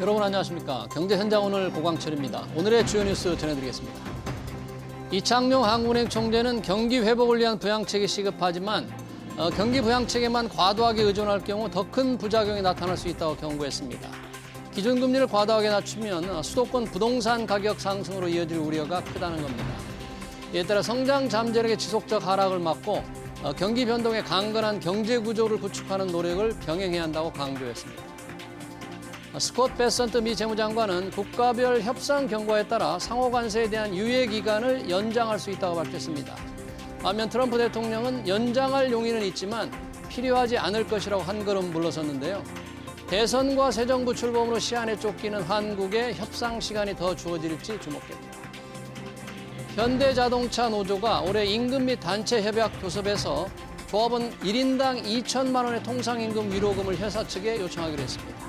여러분 안녕하십니까. 경제현장 오늘 고광철입니다. 오늘의 주요 뉴스 전해드리겠습니다. 이창용 한국은행 총재는 경기 회복을 위한 부양책이 시급하지만 경기 부양책에만 과도하게 의존할 경우 더 큰 부작용이 나타날 수 있다고 경고했습니다. 기준금리를 과도하게 낮추면 수도권 부동산 가격 상승으로 이어질 우려가 크다는 겁니다. 이에 따라 성장 잠재력의 지속적 하락을 막고 경기 변동에 강건한 경제 구조를 구축하는 노력을 병행해야 한다고 강조했습니다. 스콧 베선트 미 재무장관은 국가별 협상 경과에 따라 상호 관세에 대한 유예 기간을 연장할 수 있다고 밝혔습니다. 반면 트럼프 대통령은 연장할 용의는 있지만 필요하지 않을 것이라고 한 걸음 물러섰는데요. 대선과 새 정부 출범으로 시한에 쫓기는 한국에 협상 시간이 더 주어질지 주목됩니다. 현대자동차 노조가 올해 임금 및 단체 협약 교섭에서 조합원 1인당 2천만 원의 통상임금 위로금을 회사 측에 요청하기로 했습니다.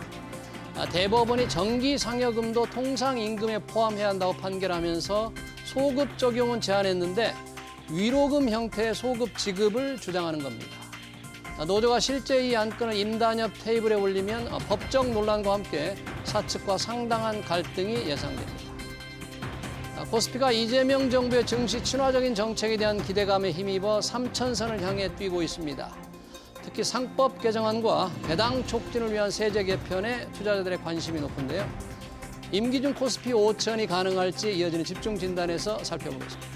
대법원이 정기 상여금도 통상임금에 포함해야 한다고 판결하면서 소급 적용은 제한했는데 위로금 형태의 소급 지급을 주장하는 겁니다. 노조가 실제 이 안건을 임단협 테이블에 올리면 법적 논란과 함께 사측과 상당한 갈등이 예상됩니다. 코스피가 이재명 정부의 증시 친화적인 정책에 대한 기대감에 힘입어 3천선을 향해 뛰고 있습니다. 특히 상법 개정안과 배당 촉진을 위한 세제 개편에 투자자들의 관심이 높은데요. 임기중 코스피 5천이 가능할지 이어지는 집중 진단에서 살펴보겠습니다.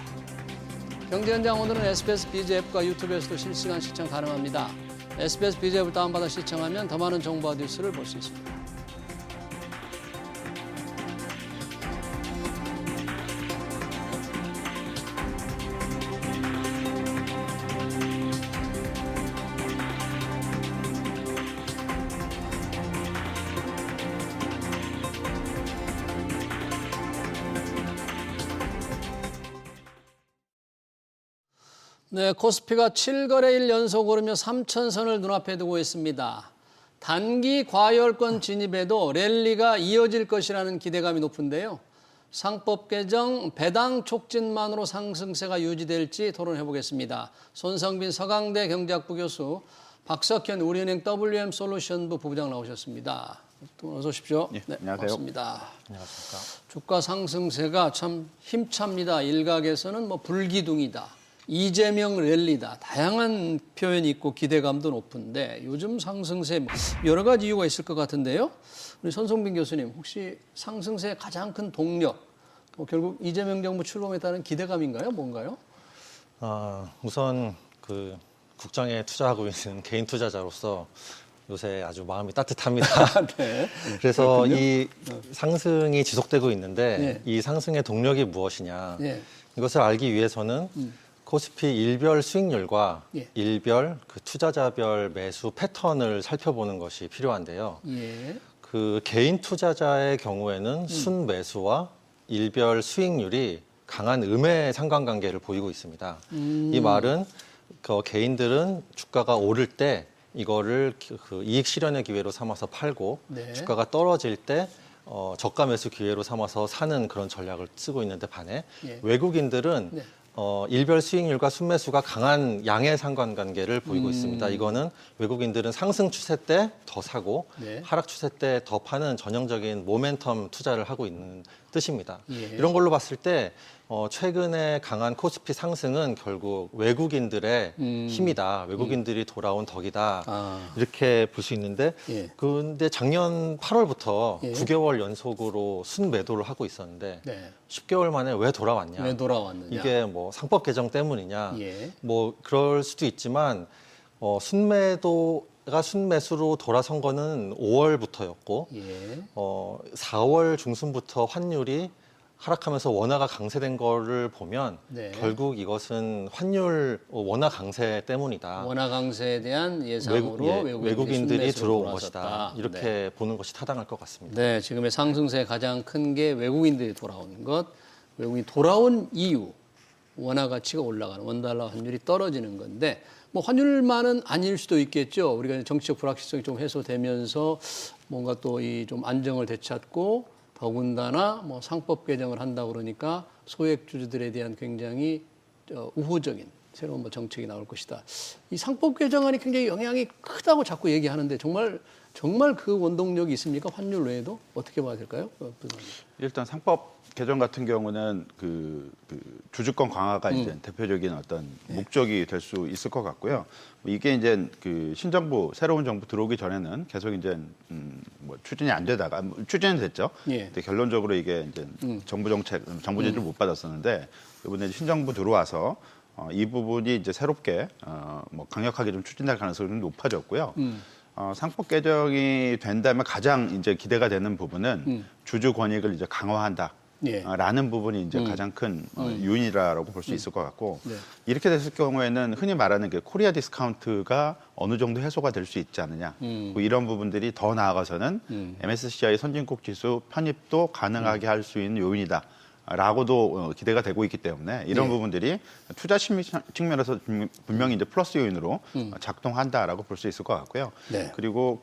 경제현장 오늘은 SBS 비즈 앱과 유튜브에서도 실시간 시청 가능합니다. SBS 비즈 앱을 다운받아 시청하면 더 많은 정보와 뉴스를 볼 수 있습니다. 네, 코스피가 7거래일 연속 오르며 3천선을 눈앞에 두고 있습니다. 단기 과열권 진입에도 랠리가 이어질 것이라는 기대감이 높은데요. 상법 개정, 배당 촉진만으로 상승세가 유지될지 토론해 보겠습니다. 손성빈 서강대 경제학부 교수, 박석현 우리은행 WM 솔루션부 부부장 나오셨습니다. 어서 오십시오. 네, 안녕하세요. 반갑습니다. 안녕하십니까. 주가 상승세가 참 힘찹니다. 일각에서는 불기둥이다. 이재명 랠리다. 다양한 표현이 있고 기대감도 높은데 요즘 상승세 여러 가지 이유가 있을 것 같은데요. 우리 손성빈 교수님 혹시 상승세의 가장 큰 동력 결국 이재명 정부 출범에 따른 기대감인가요? 뭔가요? 우선 국정에 투자하고 있는 개인 투자자로서 요새 아주 마음이 따뜻합니다. 네. 그래서 그렇군요. 이 상승이 지속되고 있는데 네. 이 상승의 동력이 무엇이냐. 네. 이것을 알기 위해서는 코스피 일별 수익률과 예. 일별 투자자별 매수 패턴을 살펴보는 것이 필요한데요. 예. 개인 투자자의 경우에는 순매수와 일별 수익률이 강한 음의 상관관계를 보이고 있습니다. 이 말은 개인들은 주가가 오를 때 이거를 이익 실현의 기회로 삼아서 팔고 네. 주가가 떨어질 때 저가 매수 기회로 삼아서 사는 그런 전략을 쓰고 있는데 반해 예. 외국인들은 네. 일별 수익률과 순매수가 강한 양의 상관관계를 보이고 있습니다. 이거는 외국인들은 상승 추세 때 더 사고 네. 하락 추세 때 더 파는 전형적인 모멘텀 투자를 하고 있는 뜻입니다. 예. 이런 걸로 봤을 때 최근에 강한 코스피 상승은 결국 외국인들의 힘이다. 외국인들이 돌아온 덕이다. 이렇게 볼 수 있는데 예. 근데 작년 8월부터 예. 9개월 연속으로 순매도를 하고 있었는데 네. 10개월 만에 왜 돌아왔냐. 왜 돌아왔느냐? 이게 상법 개정 때문이냐. 예. 그럴 수도 있지만 순매도가 순매수로 돌아선 거는 5월부터였고 예. 4월 중순부터 환율이 하락하면서 원화가 강세된 거를 보면 네. 결국 이것은 환율 원화 강세 때문이다. 원화 강세에 대한 예상으로 외국인들이 들어온 돌아섰다. 것이다. 이렇게 네. 보는 것이 타당할 것 같습니다. 네, 지금의 상승세 가장 큰 게 외국인들이 돌아오는 것, 외국인이 돌아온 이유, 원화 가치가 올라가는, 원달러 환율이 떨어지는 건데, 환율만은 아닐 수도 있겠죠. 우리가 정치적 불확실성이 좀 해소되면서 뭔가 또 이 좀 안정을 되찾고 더군다나 상법 개정을 한다고 그러니까 소액주주들에 대한 굉장히 우호적인 새로운 뭐 정책이 나올 것이다. 이 상법 개정안이 굉장히 영향이 크다고 자꾸 얘기하는데 정말 그 원동력이 있습니까? 환율 외에도 어떻게 봐야 될까요? 일단 상법 개정 같은 경우는 그 주주권 강화가 이제 대표적인 어떤 목적이 될 수 있을 것 같고요. 이게 이제 그 신정부 새로운 정부 들어오기 전에는 계속 이제 뭐 추진이 안 되다가 추진은 됐죠. 예. 근데 결론적으로 이게 이제 정부 정책, 정부 지지를 못 받았었는데 이번에 신정부 들어와서 이 부분이 이제 새롭게 뭐 강력하게 좀 추진될 가능성이 좀 높아졌고요. 상법 개정이 된다면 가장 이제 기대가 되는 부분은 주주 권익을 이제 강화한다. 예. 라는 부분이 이제 가장 큰 요인이라고 볼 수 있을 것 같고 네. 이렇게 됐을 경우에는 흔히 말하는 그 코리아 디스카운트가 어느 정도 해소가 될 수 있지 않느냐 뭐 이런 부분들이 더 나아가서는 MSCI 선진국 지수 편입도 가능하게 할 수 있는 요인이다. 라고도 기대가 되고 있기 때문에 이런 네. 부분들이 투자 심리 측면에서 분명히 이제 플러스 요인으로 작동한다라고 볼 수 있을 것 같고요. 네. 그리고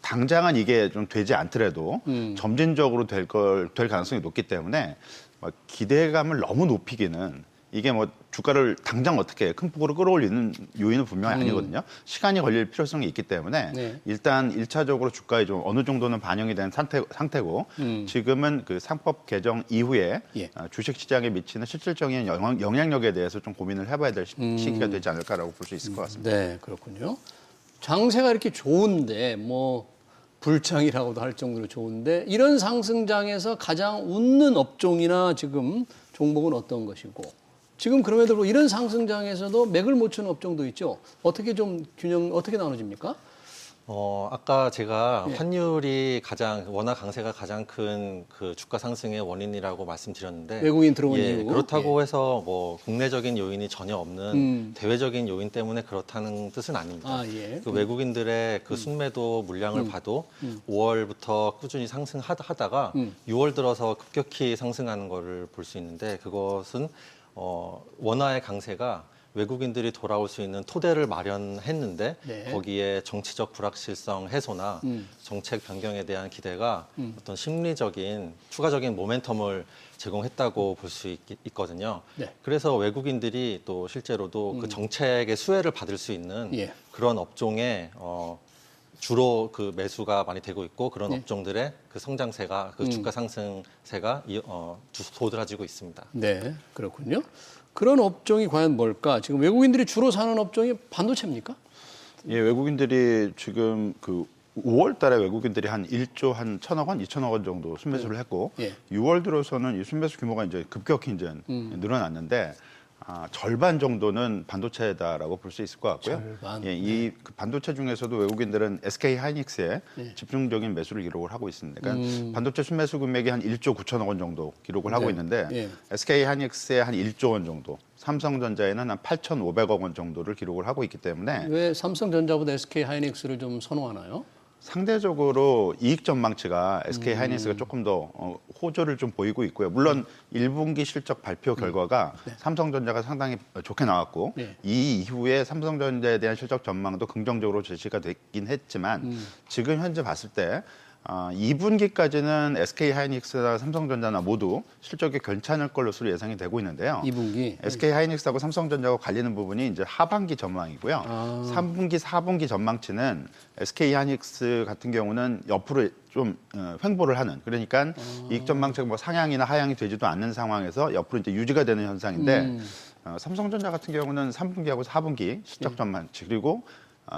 당장은 이게 좀 되지 않더라도 점진적으로 될 가능성이 높기 때문에 막 기대감을 너무 높이기는 이게 뭐 주가를 당장 어떻게 큰 폭으로 끌어올리는 요인은 분명히 아니거든요. 시간이 걸릴 필요성이 있기 때문에 네. 일단 1차적으로 주가에 좀 어느 정도는 반영이 된 상태고 지금은 그 상법 개정 이후에 예. 주식 시장에 미치는 실질적인 영향력에 대해서 좀 고민을 해봐야 될 시기가 되지 않을까라고 볼 수 있을 것 같습니다. 네, 그렇군요. 장세가 이렇게 좋은데 뭐 불장이라고도 할 정도로 좋은데 이런 상승장에서 가장 웃는 업종이나 지금 종목은 어떤 것이고 지금 그럼에도 불구하고 이런 상승장에서도 맥을 못 추는 업종도 있죠. 어떻게 좀 균형 어떻게 나눠집니까? 아까 제가 예. 환율이 원화 강세가 가장 큰 그 주가 상승의 원인이라고 말씀드렸는데 외국인 들어온 예, 이후 그렇다고 해서 뭐 국내적인 요인이 전혀 없는 음. 대외적인 요인 때문에 그렇다는 뜻은 아닙니다. 아, 예. 그 외국인들의 그 순매도 물량을 봐도 5월부터 꾸준히 상승하다가 6월 들어서 급격히 상승하는 거를 볼 수 있는데 그것은 원화의 강세가 외국인들이 돌아올 수 있는 토대를 마련했는데 네. 거기에 정치적 불확실성 해소나 정책 변경에 대한 기대가 어떤 심리적인 추가적인 모멘텀을 제공했다고 볼 수 있거든요. 네. 그래서 외국인들이 또 실제로도 그 정책의 수혜를 받을 수 있는 예. 그런 업종에 주로 그 매수가 많이 되고 있고 그런 네. 업종들의 그 성장세가 그 주가 상승세가 도드라지고 있습니다. 네, 그렇군요. 그런 업종이 과연 뭘까? 지금 외국인들이 주로 사는 업종이 반도체입니까? 예, 외국인들이 지금 그 5월 달에 외국인들이 한 1조 한 1,000억 원, 2,000억 원 정도 순매수를 했고 예. 6월 들어서는 이 순매수 규모가 이제 급격히 이제 늘어났는데 절반 정도는 반도체다라고 볼 수 있을 것 같고요. 절반. 예, 이 그 반도체 중에서도 외국인들은 SK 하이닉스에 네. 집중적인 매수를 기록을 하고 있습니다. 그러니까 반도체 순매수 금액이 한 1조 9천억 원 정도 기록을 하고 네. 있는데 예. SK 하이닉스에 한 1조 원 정도, 삼성전자에는 한 8,500억 원 정도를 기록을 하고 있기 때문에 왜 삼성전자보다 SK 하이닉스를 좀 선호하나요? 상대적으로 이익 전망치가 SK 하이닉스가 조금 더 호조를 좀 보이고 있고요. 물론 1분기 실적 발표 결과가 삼성전자가 상당히 좋게 나왔고 네. 이 이후에 삼성전자에 대한 실적 전망도 긍정적으로 제시가 됐긴 했지만 지금 현재 봤을 때 2분기까지는 SK 하이닉스나 삼성전자나 모두 실적이 괜찮을 것으로 예상이 되고 있는데요. 2분기. SK 하이닉스하고 삼성전자하고 갈리는 부분이 이제 하반기 전망이고요. 3분기, 4분기 전망치는 SK 하이닉스 같은 경우는 옆으로 좀 횡보를 하는 그러니까 이익 전망치가 뭐 상향이나 하향이 되지도 않는 상황에서 옆으로 이제 유지가 되는 현상인데 삼성전자 같은 경우는 3분기하고 4분기 실적 전망치 그리고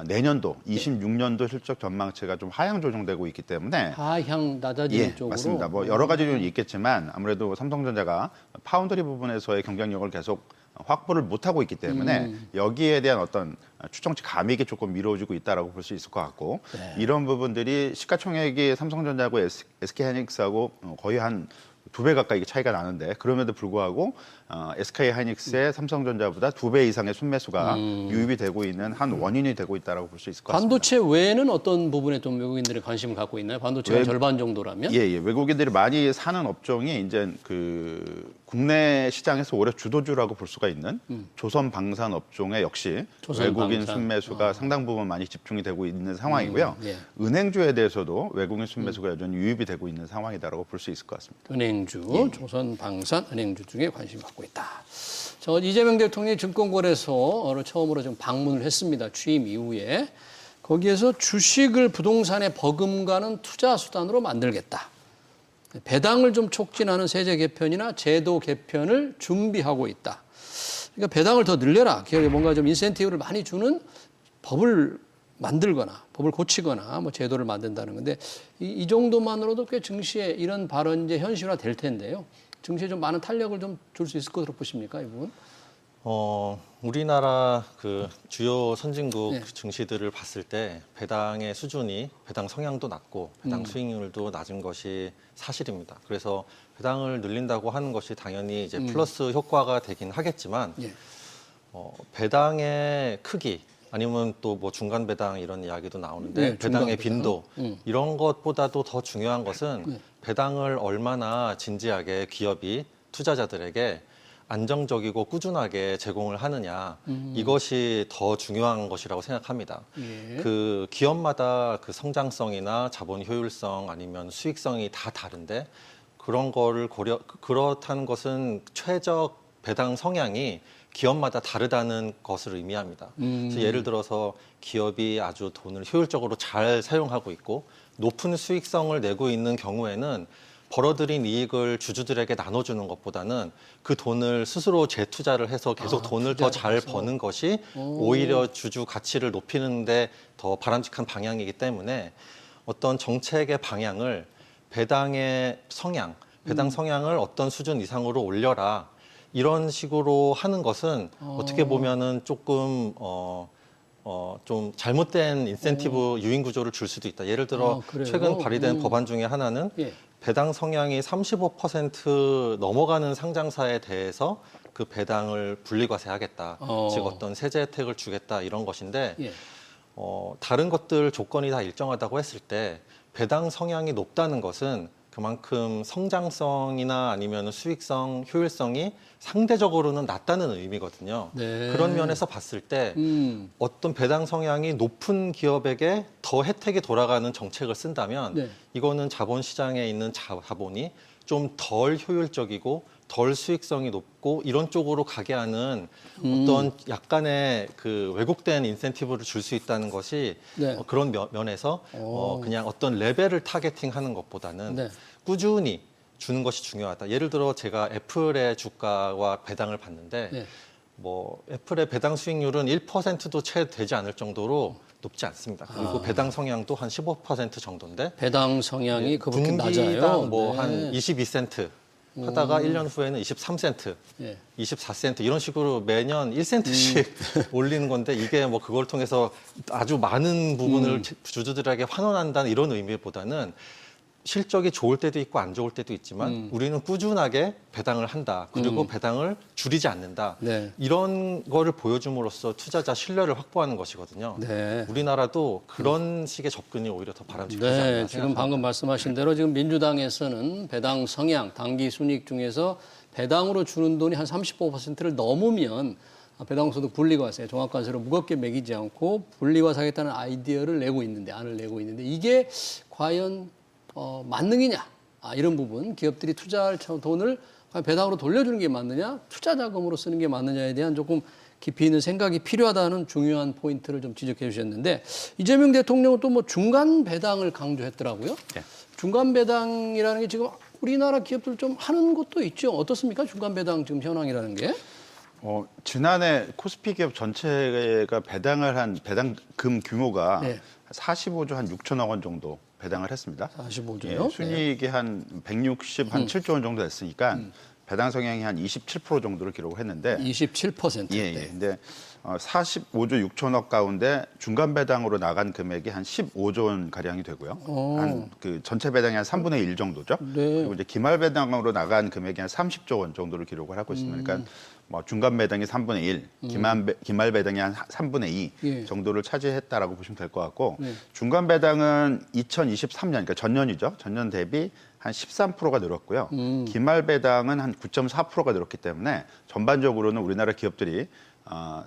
내년도 26년도 실적 전망치가 좀 하향 조정되고 있기 때문에 하향 낮아지는 쪽으로. 맞습니다. 뭐 여러 가지 요인이 있겠지만 아무래도 삼성전자가 파운드리 부분에서의 경쟁력을 계속 확보를 못하고 있기 때문에 여기에 대한 어떤 추정치 감익이 조금 미뤄지고 있다라고 볼 수 있을 것 같고 네. 이런 부분들이 시가총액이 삼성전자하고 SK하이닉스하고 거의 한 2배 가까이 차이가 나는데 그럼에도 불구하고 SK 하이닉스의 삼성전자보다 2배 이상의 순매수가 유입이 되고 있는 한 원인이 되고 있다라고 볼 수 있을 것 같습니다. 반도체 외에는 어떤 부분에 좀 외국인들이 관심을 갖고 있나요? 반도체가 절반 정도라면? 예. 외국인들이 많이 사는 업종이 이제 그 국내 시장에서 올해 주도주라고 볼 수가 있는 조선 방산 업종에 역시 조선 외국인 방산. 순매수가 상당 부분 많이 집중이 되고 있는 상황이고요. 예. 은행주에 대해서도 외국인 순매수가 여전히 유입이 되고 있는 상황이다라고 볼 수 있을 것 같습니다. 은행주. 은행주, 조선방산 은행주 등에 관심 갖고 있다. 이재명 대통령이 증권거래소를 처음으로 좀 방문을 했습니다. 취임 이후에. 거기에서 주식을 부동산에 버금가는 투자 수단으로 만들겠다. 배당을 좀 촉진하는 세제 개편이나 제도 개편을 준비하고 있다. 그러니까 배당을 더 늘려라. 기업에 뭔가 좀 인센티브를 많이 주는 법을 만들거나 법을 고치거나 뭐 제도를 만든다는 건데 이 정도만으로도 꽤 증시에 이런 발언이 이제 현실화 될 텐데요. 증시에 좀 많은 탄력을 좀 줄 수 있을 것으로 보십니까, 이 부분? 우리나라 그 주요 선진국 네. 증시들을 봤을 때 배당의 수준이 배당 성향도 낮고 배당 수익률도 낮은 것이 사실입니다. 그래서 배당을 늘린다고 하는 것이 당연히 이제 플러스 효과가 되긴 하겠지만 예. 배당의 크기 아니면 또 뭐 중간 배당 이런 이야기도 나오는데 네, 배당의 중간 배당. 빈도 이런 것보다도 더 중요한 것은 네. 배당을 얼마나 진지하게 기업이 투자자들에게 안정적이고 꾸준하게 제공을 하느냐 이것이 더 중요한 것이라고 생각합니다. 예. 그 기업마다 그 성장성이나 자본 효율성 아니면 수익성이 다 다른데 그런 거를 그렇다는 것은 최적 배당 성향이 기업마다 다르다는 것을 의미합니다. 그래서 예를 들어서 기업이 아주 돈을 효율적으로 잘 사용하고 있고 높은 수익성을 내고 있는 경우에는 벌어들인 이익을 주주들에게 나눠주는 것보다는 그 돈을 스스로 재투자를 해서 계속 돈을 더 잘 버는 것이 오히려 주주 가치를 높이는 데 더 바람직한 방향이기 때문에 어떤 정책의 방향을 배당의 성향, 배당 성향을 어떤 수준 이상으로 올려라 이런 식으로 하는 것은 어떻게 보면은 조금 좀 잘못된 인센티브 유인 구조를 줄 수도 있다. 예를 들어 그래요? 최근 발의된 법안 중에 하나는 예. 배당 성향이 35% 넘어가는 상장사에 대해서 그 배당을 분리과세하겠다. 즉 어떤 세제 혜택을 주겠다 이런 것인데 예. 다른 것들 조건이 다 일정하다고 했을 때 배당 성향이 높다는 것은 그만큼 성장성이나 아니면 수익성, 효율성이 상대적으로는 낮다는 의미거든요. 네. 그런 면에서 봤을 때 어떤 배당 성향이 높은 기업에게 더 혜택이 돌아가는 정책을 쓴다면 네. 이거는 자본시장에 있는 자본이 좀 덜 효율적이고 덜 수익성이 높고 이런 쪽으로 가게 하는 어떤 약간의 그 왜곡된 인센티브를 줄 수 있다는 것이 네. 그런 면에서 그냥 어떤 레벨을 타겟팅하는 것보다는 네. 꾸준히 주는 것이 중요하다. 예를 들어 제가 애플의 주가와 배당을 봤는데 네. 뭐 애플의 배당 수익률은 1%도 채 되지 않을 정도로 높지 않습니다. 그리고 배당 성향도 한 15% 정도인데 배당 성향이 그렇게 낮아요. 분기당 뭐 네. 한 22센트 하다가 1년 후에는 23센트, 예. 24센트 이런 식으로 매년 1센트씩 올리는 건데 이게 뭐 그걸 통해서 아주 많은 부분을 주주들에게 환원한다는 이런 의미보다는 실적이 좋을 때도 있고 안 좋을 때도 있지만 우리는 꾸준하게 배당을 한다. 그리고 배당을 줄이지 않는다. 네. 이런 거를 보여줌으로써 투자자 신뢰를 확보하는 것이거든요. 네. 우리나라도 그런 식의 접근이 오히려 더 바람직하지 않나 네, 생각합니다. 지금 방금 말씀하신 대로 지금 민주당에서는 배당 성향, 당기 순이익 중에서 배당으로 주는 돈이 한 35%를 넘으면 배당소득 분리과세, 종합과세로 무겁게 매기지 않고 분리과세하겠다는 아이디어를 내고 있는데, 안을 내고 있는데 이게 과연 만능이냐? 이런 부분, 기업들이 투자할 돈을 과연 배당으로 돌려주는 게 맞느냐? 투자 자금으로 쓰는 게 맞느냐에 대한 조금 깊이 있는 생각이 필요하다는 중요한 포인트를 좀 지적해 주셨는데 이재명 대통령은 또 뭐 중간 배당을 강조했더라고요. 네. 중간 배당이라는 게 지금 우리나라 기업들 좀 하는 것도 있죠. 어떻습니까? 중간 배당 지금 현황이라는 게. 지난해 코스피 기업 전체가 배당을 한 배당금 규모가 네. 45조 한 6천억 원 정도 배당을 했습니다. 45조요. 예, 순이익이 한 160, 한 7조 원 정도 됐으니까 배당 성향이 한 27% 정도를 기록을 했는데 27%. 예, 예. 근데 45조 6천억 가운데 중간 배당으로 나간 금액이 한 15조 원 가량이 되고요. 한 그 전체 배당이 한 3분의 1 정도죠. 네. 그리고 이제 기말 배당으로 나간 금액이 한 30조 원 정도를 기록을 하고 있습니다. 그러니까 뭐 중간 배당이 3분의 1, 기말 배당이 한 3분의 2 예. 정도를 차지했다라고 보시면 될 것 같고 네. 중간 배당은 2023년, 그러니까 전년이죠. 전년 대비 한 13%가 늘었고요. 기말 배당은 한 9.4%가 늘었기 때문에 전반적으로는 우리나라 기업들이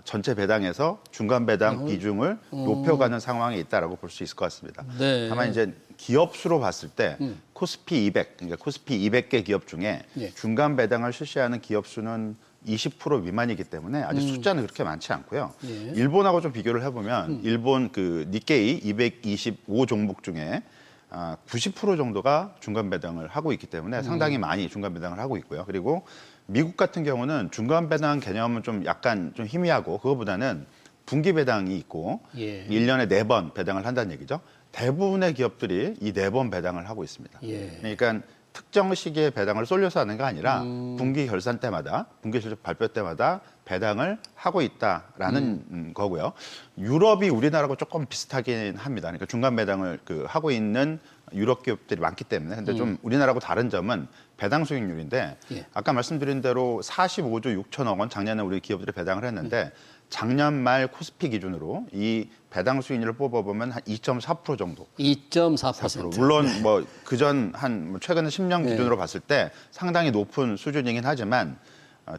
전체 배당에서 중간 배당 비중을 높여가는 상황에 있다라고 볼 수 있을 것 같습니다. 네. 다만 이제 기업 수로 봤을 때 코스피 200, 그러니까 코스피 200개 기업 중에 예. 중간 배당을 실시하는 기업 수는 20% 미만이기 때문에 아직 숫자는 그렇게 많지 않고요. 예. 일본하고 좀 비교를 해보면 일본 그 니케이 225 종목 중에 90% 정도가 중간 배당을 하고 있기 때문에 상당히 많이 중간 배당을 하고 있고요. 그리고 미국 같은 경우는 중간 배당 개념은 좀 약간 좀 희미하고 그거보다는 분기 배당이 있고 예. 1년에 4번 배당을 한다는 얘기죠. 대부분의 기업들이 이 4번 배당을 하고 있습니다. 예. 그러니까 특정 시기에 배당을 쏠려서 하는 게 아니라 분기 결산 때마다, 분기 실적 발표 때마다 배당을 하고 있다라는 거고요. 유럽이 우리나라하고 조금 비슷하긴 합니다. 그러니까 중간 배당을 하고 있는 유럽 기업들이 많기 때문에. 근데 좀 우리나라하고 다른 점은 배당 수익률인데 예. 아까 말씀드린 대로 45조 6천억 원 작년에 우리 기업들이 배당을 했는데 작년 말 코스피 기준으로 이 배당 수익률을 뽑아보면 한 2.4% 정도. 2.4%. 물론 뭐 그전 최근 10년 네. 기준으로 봤을 때 상당히 높은 수준이긴 하지만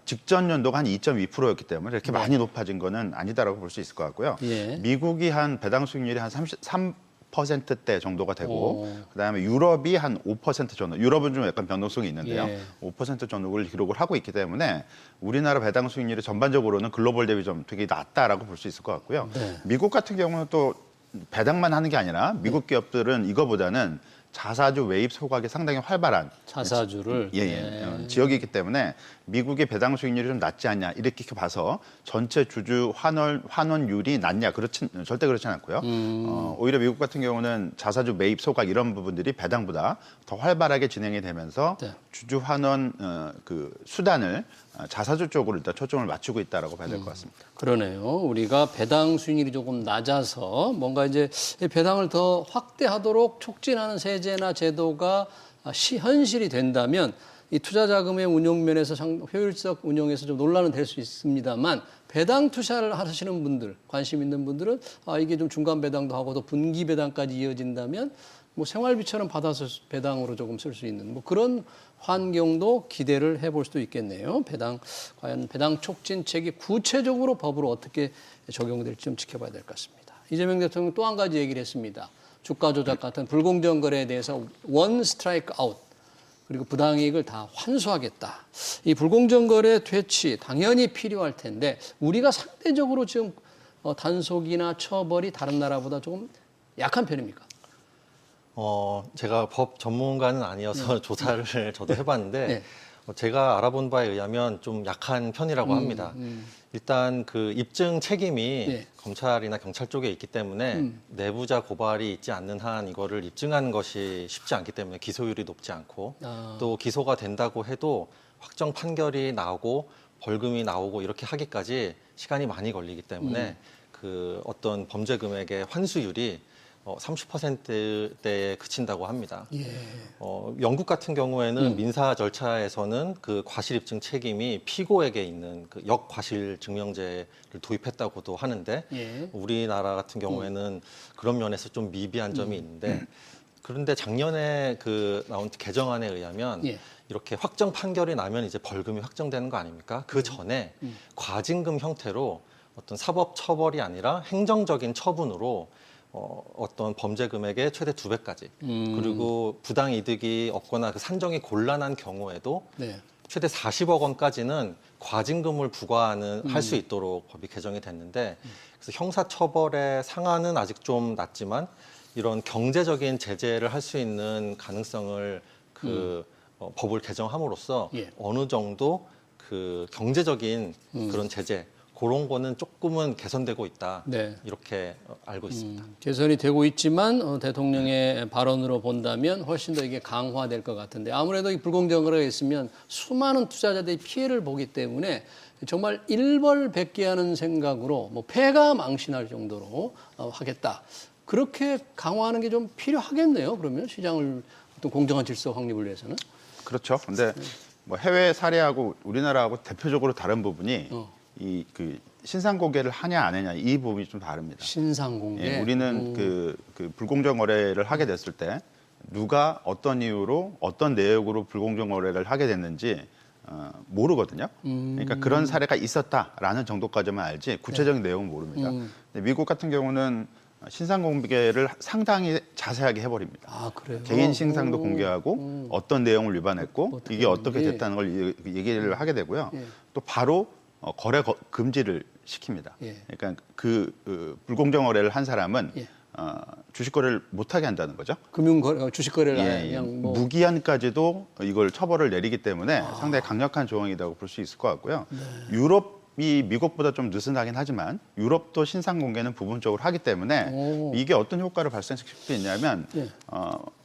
직전 연도가 한 2.2%였기 때문에 이렇게 많이 높아진 거는 아니다라고 볼 수 있을 것 같고요. 예. 미국이 한 배당 수익률이 한 33%대 정도가 되고 오. 그다음에 유럽이 한 5% 정도. 유럽은 좀 약간 변동성이 있는데요. 예. 5% 정도를 기록을 하고 있기 때문에 우리나라 배당 수익률이 전반적으로는 글로벌 대비 좀 되게 낮다라고 볼 수 있을 것 같고요. 네. 미국 같은 경우는 또 배당만 하는 게 아니라 미국 기업들은 이거보다는 자사주 매입 소각이 상당히 활발한 자사주를. 네. 지역이기 때문에 미국의 배당 수익률이 좀 낮지 않냐 이렇게 봐서 전체 주주 환원율이 낮냐 절대 그렇진 않고요. 오히려 미국 같은 경우는 자사주 매입 소각 이런 부분들이 배당보다 더 활발하게 진행이 되면서 네. 주주 환원 그 수단을 자사주 쪽으로 일단 초점을 맞추고 있다라고 봐야 될 것 같습니다. 그러네요. 우리가 배당 수익률이 조금 낮아서 뭔가 이제 배당을 더 확대하도록 촉진하는 세제나 제도가 현실이 된다면 이 투자 자금의 운용 면에서 효율적 운용에서 좀 논란은 될 수 있습니다만 배당 투자를 하시는 분들, 관심 있는 분들은 이게 좀 중간 배당도 하고 또 분기 배당까지 이어진다면 뭐 생활비처럼 받아서 배당으로 조금 쓸 수 있는 뭐 그런 환경도 기대를 해볼 수도 있겠네요. 과연 배당 촉진책이 구체적으로 법으로 어떻게 적용될지 좀 지켜봐야 될 것 같습니다. 이재명 대통령 또 한 가지 얘기를 했습니다. 주가 조작 같은 불공정 거래에 대해서 원 스트라이크 아웃 그리고 부당이익을 다 환수하겠다. 이 불공정 거래 퇴치 당연히 필요할 텐데 우리가 상대적으로 지금 단속이나 처벌이 다른 나라보다 조금 약한 편입니까? 제가 법 전문가는 아니어서 조사를 저도 해봤는데 네. 제가 알아본 바에 의하면 좀 약한 편이라고 합니다. 일단 그 입증 책임이 네. 검찰이나 경찰 쪽에 있기 때문에 내부자 고발이 있지 않는 한 이거를 입증하는 것이 쉽지 않기 때문에 기소율이 높지 않고 또 기소가 된다고 해도 확정 판결이 나오고 벌금이 나오고 이렇게 하기까지 시간이 많이 걸리기 때문에 그 어떤 범죄 금액의 환수율이 30%대에 그친다고 합니다. 예. 영국 같은 경우에는 민사 절차에서는 그 과실 입증 책임이 피고에게 있는 그 역과실 증명제를 도입했다고도 하는데 예. 우리나라 같은 경우에는 그런 면에서 좀 미비한 점이 있는데 그런데 작년에 그 나온 개정안에 의하면 예. 이렇게 확정 판결이 나면 이제 벌금이 확정되는 거 아닙니까? 그 전에 과징금 형태로 어떤 사법 처벌이 아니라 행정적인 처분으로 어떤 범죄 금액의 최대 2배까지 그리고 부당 이득이 없거나 그 산정이 곤란한 경우에도 네. 최대 40억 원까지는 과징금을 부과하는 할 수 있도록 법이 개정이 됐는데 그래서 형사 처벌의 상한은 아직 좀 낮지만 이런 경제적인 제재를 할 수 있는 가능성을 법을 개정함으로써 예. 어느 정도 그 경제적인 그런 제재 그런 거는 조금은 개선되고 있다. 네. 이렇게 알고 있습니다. 개선이 되고 있지만 대통령의 발언으로 본다면 훨씬 더 이게 강화될 것 같은데 아무래도 이 불공정 거래가 있으면 수많은 투자자들이 피해를 보기 때문에 정말 일벌백계하는 생각으로 뭐 폐가 망신할 정도로 하겠다. 그렇게 강화하는 게 좀 필요하겠네요. 그러면 시장을 어떤 공정한 질서 확립을 위해서는. 그렇죠. 근데 뭐 해외 사례하고 우리나라하고 대표적으로 다른 부분이 이 그 신상 공개를 하냐 안 하냐 이 부분이 좀 다릅니다. 신상 공개. 예, 우리는 그 불공정 거래를 하게 됐을 때 누가 어떤 이유로 어떤 내역으로 불공정 거래를 하게 됐는지 모르거든요. 그러니까 그런 사례가 있었다라는 정도까지만 알지 구체적인 내용은 모릅니다. 근데 미국 같은 경우는 신상 공개를 상당히 자세하게 해버립니다. 아, 그래요? 개인 신상도 공개하고 어떤 내용을 위반했고 이게 어떻게 됐다는 걸 얘기를 하게 되고요. 예. 또 바로 거래 금지를 시킵니다. 예. 그러니까 불공정 거래를 한 사람은 예. 주식 거래를 못하게 한다는 거죠. 주식 거래를 예, 아예 그냥 뭐 무기한까지도 이걸 처벌을 내리기 때문에 상당히 강력한 조항이라고 볼 수 있을 것 같고요. 네. 유럽이 미국보다 좀 느슨하긴 하지만 유럽도 신상 공개는 부분적으로 하기 때문에 이게 어떤 효과를 발생시킬 수 있냐면 예.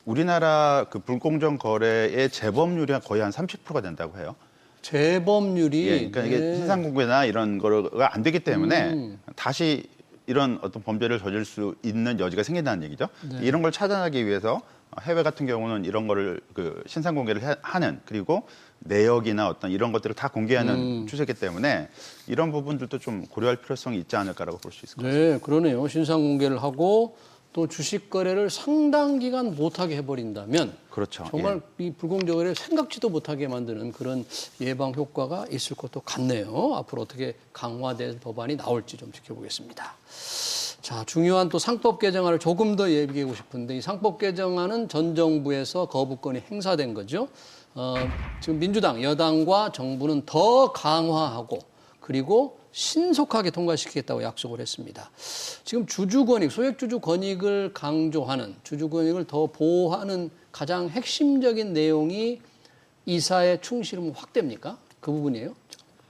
우리나라 그 불공정 거래의 재범률이 거의 한 30%가 된다고 해요. 재범률이 예, 그러니까 이게 신상 공개나 이런 거가 안 되기 때문에 다시 이런 어떤 범죄를 저질 수 있는 여지가 생긴다는 얘기죠. 이런 걸 차단하기 위해서 해외 같은 경우는 이런 거를 그 신상 공개를 하는 그리고 내역이나 어떤 이런 것들을 다 공개하는 추세이기 때문에 이런 부분들도 좀 고려할 필요성이 있지 않을까라고 볼 수 있을 것 같습니다. 네, 그러네요. 신상 공개를 하고 또 주식 거래를 상당 기간 못하게 해버린다면 그렇죠. 정말 이 불공정 거래를 생각지도 못하게 만드는 그런 예방 효과가 있을 것도 같네요. 앞으로 어떻게 강화된 법안이 나올지 좀 지켜보겠습니다. 자, 중요한 또 상법 개정안을 조금 더 얘기하고 싶은데 이 상법 개정안은 전 정부에서 거부권이 행사된 거죠. 지금 민주당, 여당과 정부는 더 강화하고 그리고 신속하게 통과시키겠다고 약속을 했습니다. 지금 주주권익, 소액주주 권익을 강조하는, 주주권익을 더 보호하는 가장 핵심적인 내용이 이사의 충실은 확대입니까? 그 부분이에요.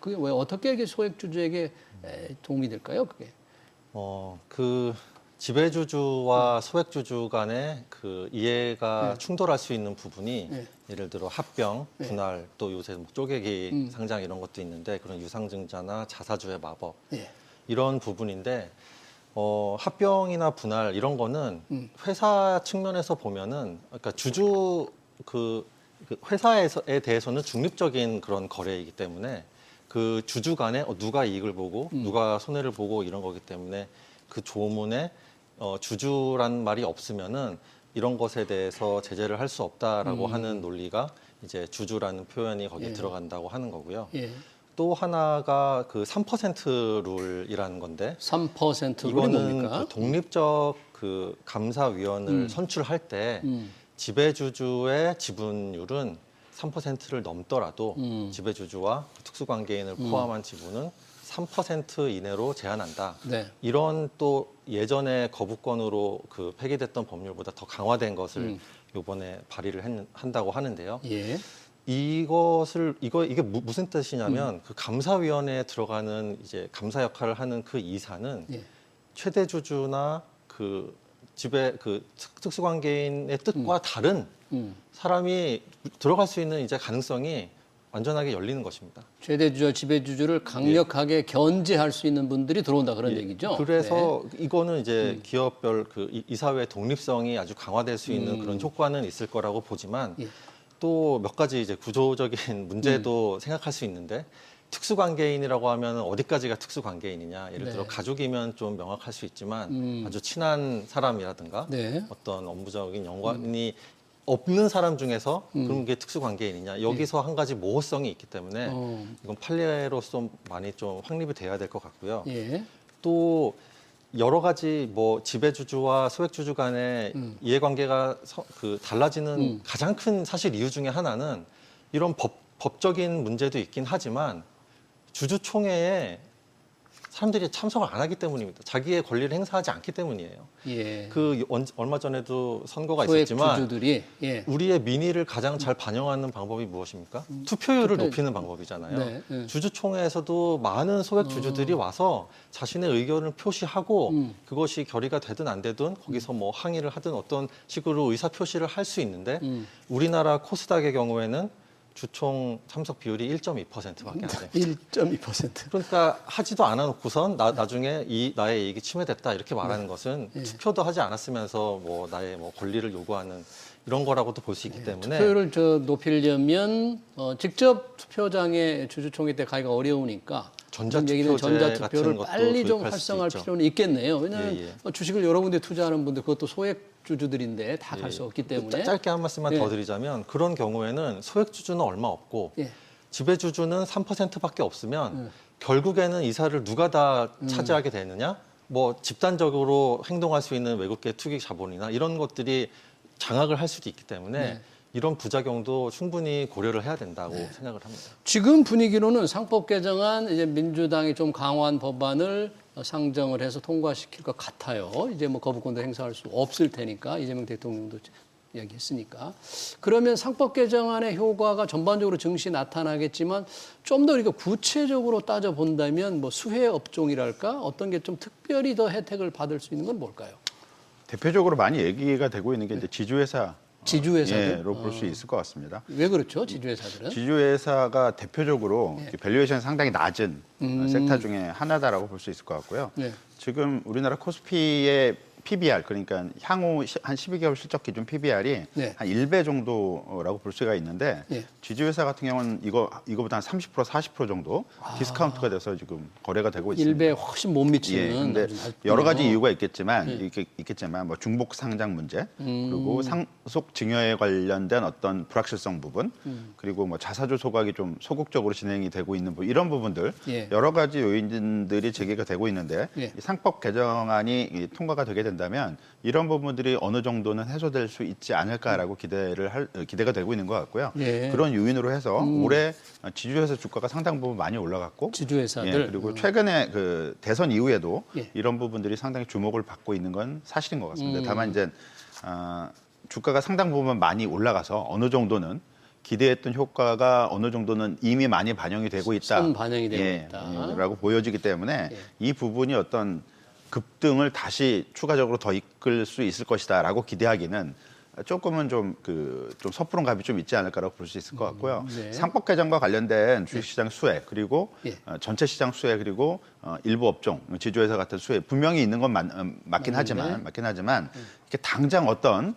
그게 왜 어떻게 이게 소액주주에게 도움이 될까요? 그게? 그 지배주주와 소액주주 간의 그 이해가 충돌할 수 있는 부분이 예를 들어 합병, 분할, 또 요새 뭐 쪼개기 상장 이런 것도 있는데 그런 유상증자나 자사주의 마법 이런 부분인데 합병이나 분할 이런 거는 회사 측면에서 보면은 그러니까 주주 그 회사에 대해서는 중립적인 그런 거래이기 때문에 그 주주 간에 누가 이익을 보고 누가 손해를 보고 이런 거기 때문에 그 조문에 주주란 말이 없으면은 이런 것에 대해서 제재를 할 수 없다라고 하는 논리가 이제 주주라는 표현이 거기에 들어간다고 하는 거고요. 예. 또 하나가 그 3% 룰이라는 건데 3% 룰이 이거는 뭡니까? 그 독립적 그 감사위원을 선출할 때 지배주주의 지분율은 3%를 넘더라도 지배주주와 특수관계인을 포함한 지분은 3% 이내로 제한한다. 네. 이런 또 예전에 거부권으로 그 폐기됐던 법률보다 더 강화된 것을 이번에 발의를 한다고 하는데요. 예. 이게 무슨 뜻이냐면 그 감사위원회에 들어가는 이제 감사 역할을 하는 그 이사는 최대 주주나 그 특수관계인의 뜻과 다른 사람이 들어갈 수 있는 이제 가능성이 완전하게 열리는 것입니다. 최대 주주, 지배 주주를 강력하게 견제할 수 있는 분들이 들어온다 그런 얘기죠. 그래서 이거는 이제 기업별 그 이사회 독립성이 아주 강화될 수 있는 그런 효과는 있을 거라고 보지만 또 몇 가지 이제 구조적인 문제도 생각할 수 있는데 특수관계인이라고 하면 어디까지가 특수관계인이냐. 예를 들어 가족이면 좀 명확할 수 있지만 아주 친한 사람이라든가 어떤 업무적인 연관이 없는 사람 중에서 그런 게 특수관계인이냐. 여기서 한 가지 모호성이 있기 때문에 이건 판례로서 많이 좀 확립이 돼야 될 것 같고요. 또 여러 가지 뭐 지배주주와 소액주주 간의 이해관계가 달라지는 가장 큰 사실 이유 중에 하나는 이런 법적인 문제도 있긴 하지만 주주총회에 사람들이 참석을 안 하기 때문입니다. 자기의 권리를 행사하지 않기 때문이에요. 얼마 전에도 선거가 있었지만 소액주주들이 우리의 민의를 가장 잘 반영하는 방법이 무엇입니까? 투표율을 높이는 방법이잖아요. 주주총회에서도 많은 소액주주들이 와서 자신의 의견을 표시하고 그것이 결의가 되든 안 되든 거기서 뭐 항의를 하든 어떤 식으로 의사표시를 할 수 있는데 우리나라 코스닥의 경우에는 주총 참석 비율이 1.2%밖에 안 돼요. 1.2%. 그러니까 하지도 않아 놓고선 나중에 나의 이익이 침해됐다 이렇게 말하는 것은 투표도 하지 않았으면서 뭐 나의 뭐 권리를 요구하는 이런 거라고도 볼 수 있기 때문에 투표율을 높이려면 직접 투표장에 주주총회 때 가기가 어려우니까 전자투표를 빨리 좀 활성화할 필요는 있겠네요. 왜냐하면 주식을 여러 군데 투자하는 분들 그것도 소액주주들인데 다 갈 수 없기 때문에 짧게 한 말씀만 더 드리자면 그런 경우에는 소액주주는 얼마 없고 지배주주는 3%밖에 없으면 결국에는 이사를 누가 다 차지하게 되느냐? 뭐 집단적으로 행동할 수 있는 외국계 투기 자본이나 이런 것들이 장악을 할 수도 있기 때문에 네. 이런 부작용도 충분히 고려를 해야 된다고 생각을 합니다. 지금 분위기로는 상법 개정안 이제 민주당이 좀 강화한 법안을 상정을 해서 통과시킬 것 같아요. 이제 뭐 거부권도 행사할 수 없을 테니까 이재명 대통령도 이야기했으니까. 그러면 상법 개정안의 효과가 전반적으로 증시 나타나겠지만 좀 더 이렇게 구체적으로 따져 본다면 뭐 수혜 업종이랄까 어떤 게 좀 특별히 더 혜택을 받을 수 있는 건 뭘까요? 대표적으로 많이 얘기가 되고 있는 게 이제 지주회사. 지주회사로 볼 수 있을 것 같습니다. 왜 그렇죠? 지주회사들은? 지주회사가 대표적으로 밸류에이션이 상당히 낮은 섹터 중에 하나다라고 볼 수 있을 것 같고요. 네. 지금 우리나라 코스피의 PBR, 그러니까 향후 한 12개월 실적 기준 PBR이 네. 한 1배 정도라고 볼 수가 있는데 네. 지주회사 같은 경우는 이거보다 한 30%, 40% 정도 디스카운트가 돼서 지금 거래가 되고 있습니다. 1배에 훨씬 못 미치는. 예, 근데 아주 낮군요. 여러 가지 이유가 있겠지만 뭐 중복 상장 문제 음. 그리고 상속 증여에 관련된 어떤 불확실성 부분 그리고 뭐 자사주 소각이 좀 소극적으로 진행이 되고 있는 이런 부분들 예. 여러 가지 요인들이 제기가 되고 있는데 예. 이 상법 개정안이 통과가 되게 된다면 이런 부분들이 어느 정도는 해소될 수 있지 않을까라고 기대가 되고 있는 것 같고요. 예. 그런 요인으로 해서 올해 지주회사 주가가 상당 부분 많이 올라갔고 지주회사들. 예, 그리고 최근에 그 대선 이후에도 예. 이런 부분들이 상당히 주목을 받고 있는 건 사실인 것 같습니다. 다만 이제 주가가 상당 부분 많이 올라가서 어느 정도는 기대했던 효과가 어느 정도는 이미 많이 반영이 되고 있다. 선 반영이 되고 있다. 라고 보여지기 때문에 예. 이 부분이 어떤 급등을 다시 추가적으로 더 이끌 수 있을 것이다라고 기대하기는 조금은 좀 섣부른 감이 좀 있지 않을까라고 볼 수 있을 것 같고요. 네. 상법 개정과 관련된 주식시장 수혜 그리고 예. 전체 시장 수혜 그리고 일부 업종 지주회사 같은 수혜 분명히 있는 건 맞긴 하지만 이렇게 당장 어떤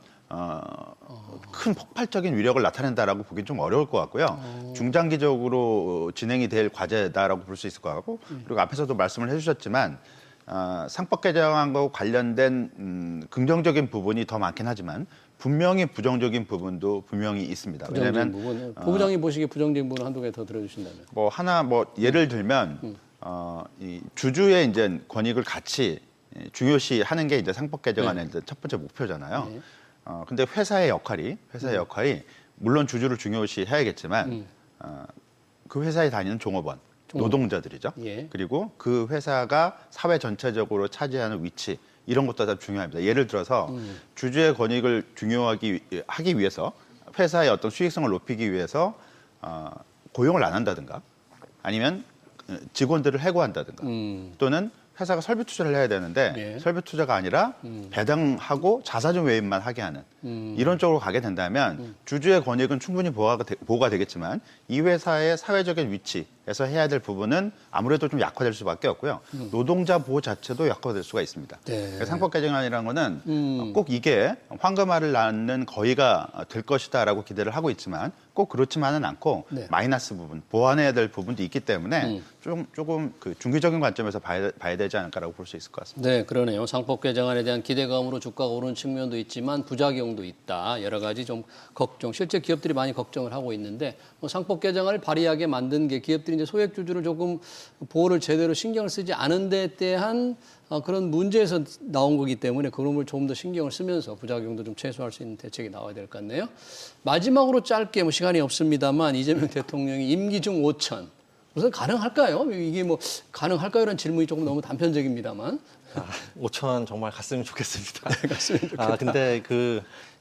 큰 폭발적인 위력을 나타낸다라고 보기는 좀 어려울 것 같고요. 중장기적으로 진행이 될 과제다라고 볼 수 있을 것 같고 그리고 앞에서도 말씀을 해주셨지만 상법 개정안과 관련된 긍정적인 부분이 더 많긴 하지만 분명히 부정적인 부분도 분명히 있습니다. 부정적인 부분. 부부장이 보시기에 부정적인 부분 한두 개 더 들어주신다면. 예를 들면 이 주주의 이제 권익을 같이 중요시하는 게 이제 상법 개정안의 이제 첫 번째 목표잖아요. 네. 근데 회사의 역할이 물론 주주를 중요시해야겠지만 그 회사에 다니는 종업원, 노동자들이죠. 예. 그리고 그 회사가 사회 전체적으로 차지하는 위치 이런 것도 다 중요합니다. 예를 들어서 주주의 권익을 하기 위해서 회사의 어떤 수익성을 높이기 위해서 고용을 안 한다든가 아니면 직원들을 해고한다든가 또는 회사가 설비 투자를 해야 되는데 예. 설비 투자가 아니라 배당하고 자사주 매입만 하게 하는 이런 쪽으로 가게 된다면 주주의 권익은 충분히 보호가 되겠지만 이 회사의 사회적인 위치에서 해야 될 부분은 아무래도 좀 약화될 수밖에 없고요. 노동자 보호 자체도 약화될 수가 있습니다. 네. 상법 개정안이라는 거는 꼭 이게 황금알을 낳는 거의가 될 것이다라고 기대를 하고 있지만 꼭 그렇지만은 않고 네. 마이너스 부분, 보완해야 될 부분도 있기 때문에 조금 그 중기적인 관점에서 봐야 되지 않을까라고 볼 수 있을 것 같습니다. 네, 그러네요. 상법 개정안에 대한 기대감으로 주가가 오르는 측면도 있지만 부작용도 있다. 여러 가지 좀 걱정, 실제 기업들이 많이 걱정을 하고 있는데 상법 개정안을 발의하게 만든 게 기업들이 이제 소액 주주를 조금 보호를 제대로 신경을 쓰지 않은 데 대한 그런 문제에서 나온 거기 때문에 그런 좀 더 신경을 쓰면서 부작용도 좀 최소화할 수 있는 대책이 나와야 될 것 같네요. 마지막으로 짧게 시간이 없습니다만 이재명 대통령이 임기 중 5천 우선 가능할까요? 이게 가능할까요? 라는 질문이 조금 너무 단편적입니다만. 5천 정말 갔으면 좋겠습니다. 네, 갔으면 좋겠다. 근데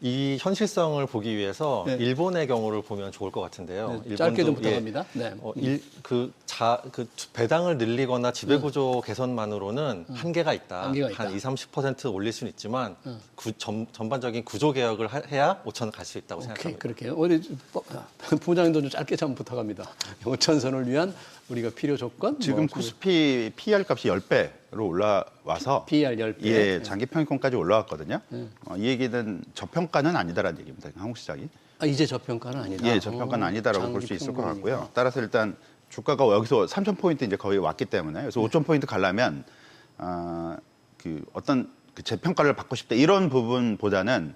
이 현실성을 보기 위해서 네. 일본의 경우를 보면 좋을 것 같은데요. 네, 짧게 좀 부탁합니다. 네. 배당을 늘리거나 지배구조 개선만으로는 한계가 있다. 한계가 있다. 한 20-30% 올릴 수는 있지만 전반적인 구조 개혁을 해야 5천 갈 수 있다고 오케이, 생각합니다. 그렇게요. 우리 부장님도 좀 짧게 좀 부탁합니다. 5천선을 위한 우리가 필요 조건? 지금 코스피 PER 값이 10배로 올라와서 PER 10배. 예, 장기 평균까지 올라왔거든요. 이 얘기는 저평가는 아니다라는 얘기입니다. 한국 시장이. 이제 저평가는 아니다. 예, 저평가는 아니다라고 볼 장기 수 있을 것 평균이구나. 같고요. 따라서 일단 주가가 여기서 3,000포인트 이제 거의 왔기 때문에 그래서 5,000포인트 가려면 어떤 재평가를 받고 싶다 이런 부분보다는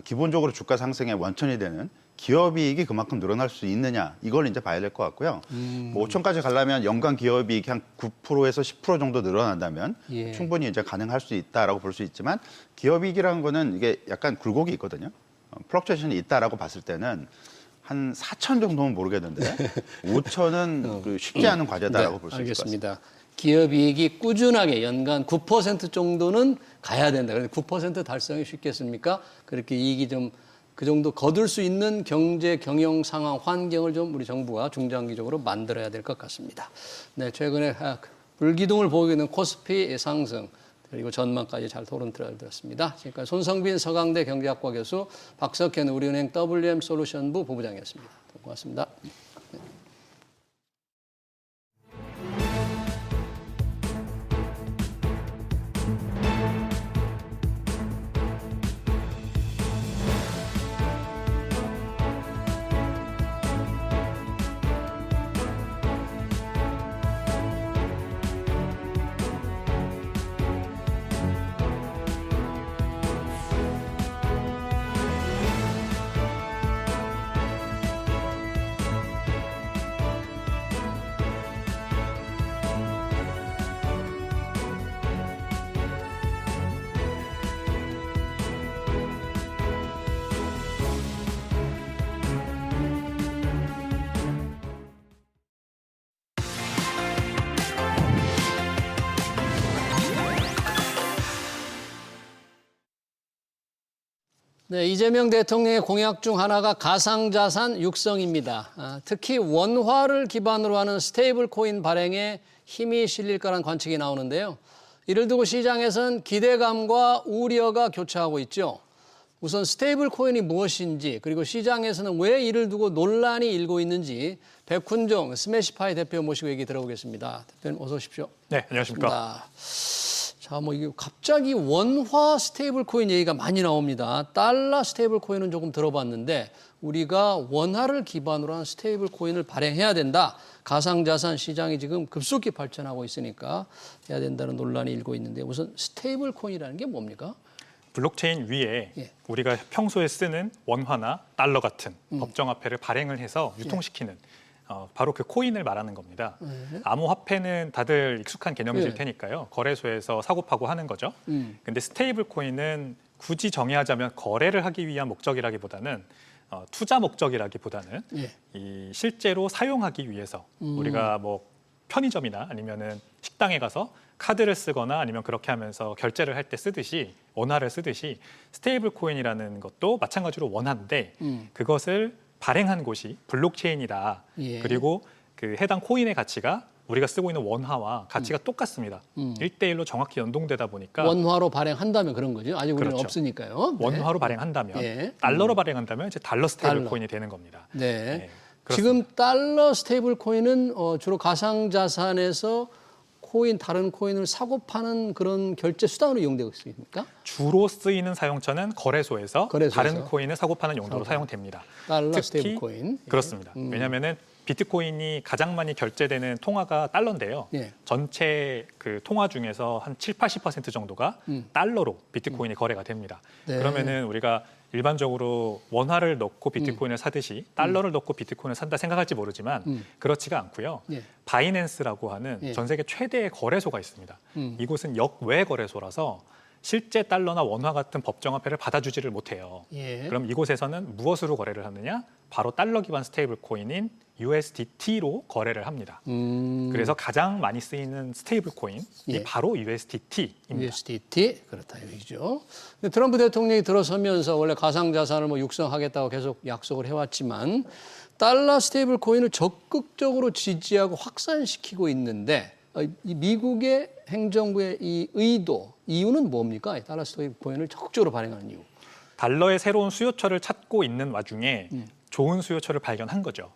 기본적으로 주가 상승의 원천이 되는 기업이익이 그만큼 늘어날 수 있느냐 이걸 이제 봐야 될 것 같고요. 뭐 5천까지 가려면 연간 기업이익이 한 9%에서 10% 정도 늘어난다면 예. 충분히 이제 가능할 수 있다라고 볼 수 있지만 기업이익이라는 거는 이게 약간 굴곡이 있거든요. 플럭추에이션이 있다라고 봤을 때는 한 4천 정도면 모르겠는데 5천은 그 쉽지 않은 과제다라고 볼 수 있을 것 같습니다. 알겠습니다. 기업이익이 꾸준하게 연간 9% 정도는 가야 된다. 그런데 9% 달성이 쉽겠습니까? 그렇게 이익이 좀 그 정도 거둘 수 있는 경제 경영 상황 환경을 좀 우리 정부가 중장기적으로 만들어야 될 것 같습니다. 네, 최근에 불기둥을 보이고 있는 코스피 상승 그리고 전망까지 잘 토론 들었습니다. 지금까지 손성빈 서강대 경제학과 교수, 박석현 우리은행 WM솔루션부 부부장이었습니다. 고맙습니다. 네, 이재명 대통령의 공약 중 하나가 가상자산 육성입니다. 특히 원화를 기반으로 하는 스테이블 코인 발행에 힘이 실릴 거란 관측이 나오는데요. 이를 두고 시장에선 기대감과 우려가 교차하고 있죠. 우선 스테이블 코인이 무엇인지 그리고 시장에서는 왜 이를 두고 논란이 일고 있는지 백훈종 스매시파이 대표 모시고 얘기 들어보겠습니다. 대표님 어서 오십시오. 네, 안녕하십니까. 자, 뭐 이게 갑자기 원화 스테이블 코인 얘기가 많이 나옵니다. 달러 스테이블 코인은 조금 들어봤는데 우리가 원화를 기반으로 한 스테이블 코인을 발행해야 된다. 가상자산 시장이 지금 급속히 발전하고 있으니까 해야 된다는 논란이 일고 있는데 우선 스테이블 코인이라는 게 뭡니까? 블록체인 위에 예. 우리가 평소에 쓰는 원화나 달러 같은 법정화폐를 발행을 해서 유통시키는 바로 그 코인을 말하는 겁니다. 암호화폐는 다들 익숙한 개념이실 예. 테니까요. 거래소에서 사고파고 하는 거죠. 근데 스테이블 코인은 굳이 정의하자면 거래를 하기 위한 목적이라기보다는 투자 목적이라기보다는 예. 이 실제로 사용하기 위해서 우리가 뭐 편의점이나 아니면은 식당에 가서 카드를 쓰거나 아니면 그렇게 하면서 결제를 할 때 쓰듯이 원화를 쓰듯이 스테이블 코인이라는 것도 마찬가지로 원화인데 그것을 발행한 곳이 블록체인이다. 예. 그리고 그 해당 코인의 가치가 우리가 쓰고 있는 원화와 가치가 똑같습니다. 1대1로 정확히 연동되다 보니까 원화로 발행한다면 그런 거죠. 아직 우리는 그렇죠. 없으니까요. 네. 원화로 발행한다면 예. 달러로 발행한다면 이제 달러 스테이블 달러. 코인이 되는 겁니다. 네. 그렇습니다. 지금 달러 스테이블 코인은 주로 가상자산에서 다른 코인을 사고 파는 그런 결제 수단으로 이용되고 있습니까? 주로 쓰이는 사용처는 거래소에서 거래소에서. 다른 코인을 사고 파는 용도로 사용됩니다. 달러 특히 스테이블 코인. 그렇습니다. 왜냐하면은 비트코인이 가장 많이 결제되는 통화가 달러인데요. 예. 전체 그 통화 중에서 한 70-80% 정도가 달러로 비트코인이 거래가 됩니다. 네. 그러면은 우리가 일반적으로 원화를 넣고 비트코인을 사듯이 달러를 넣고 비트코인을 산다 생각할지 모르지만 그렇지가 않고요. 예. 바이낸스라고 하는 예. 전 세계 최대의 거래소가 있습니다. 이곳은 역외 거래소라서 실제 달러나 원화 같은 법정화폐를 받아주지를 못해요. 예. 그럼 이곳에서는 무엇으로 거래를 하느냐? 바로 달러 기반 스테이블 코인인 USDT로 거래를 합니다. 그래서 가장 많이 쓰이는 스테이블 코인이 예. 바로 USDT입니다. USDT 그렇다 얘기죠. 근데 트럼프 대통령이 들어서면서 원래 가상자산을 뭐 육성하겠다고 계속 약속을 해왔지만 달러 스테이블 코인을 적극적으로 지지하고 확산시키고 있는데 이 미국의 행정부의 이 의도 이유는 뭡니까? 달러 스테이블 코인을 적극적으로 발행하는 이유. 달러의 새로운 수요처를 찾고 있는 와중에 좋은 수요처를 발견한 거죠.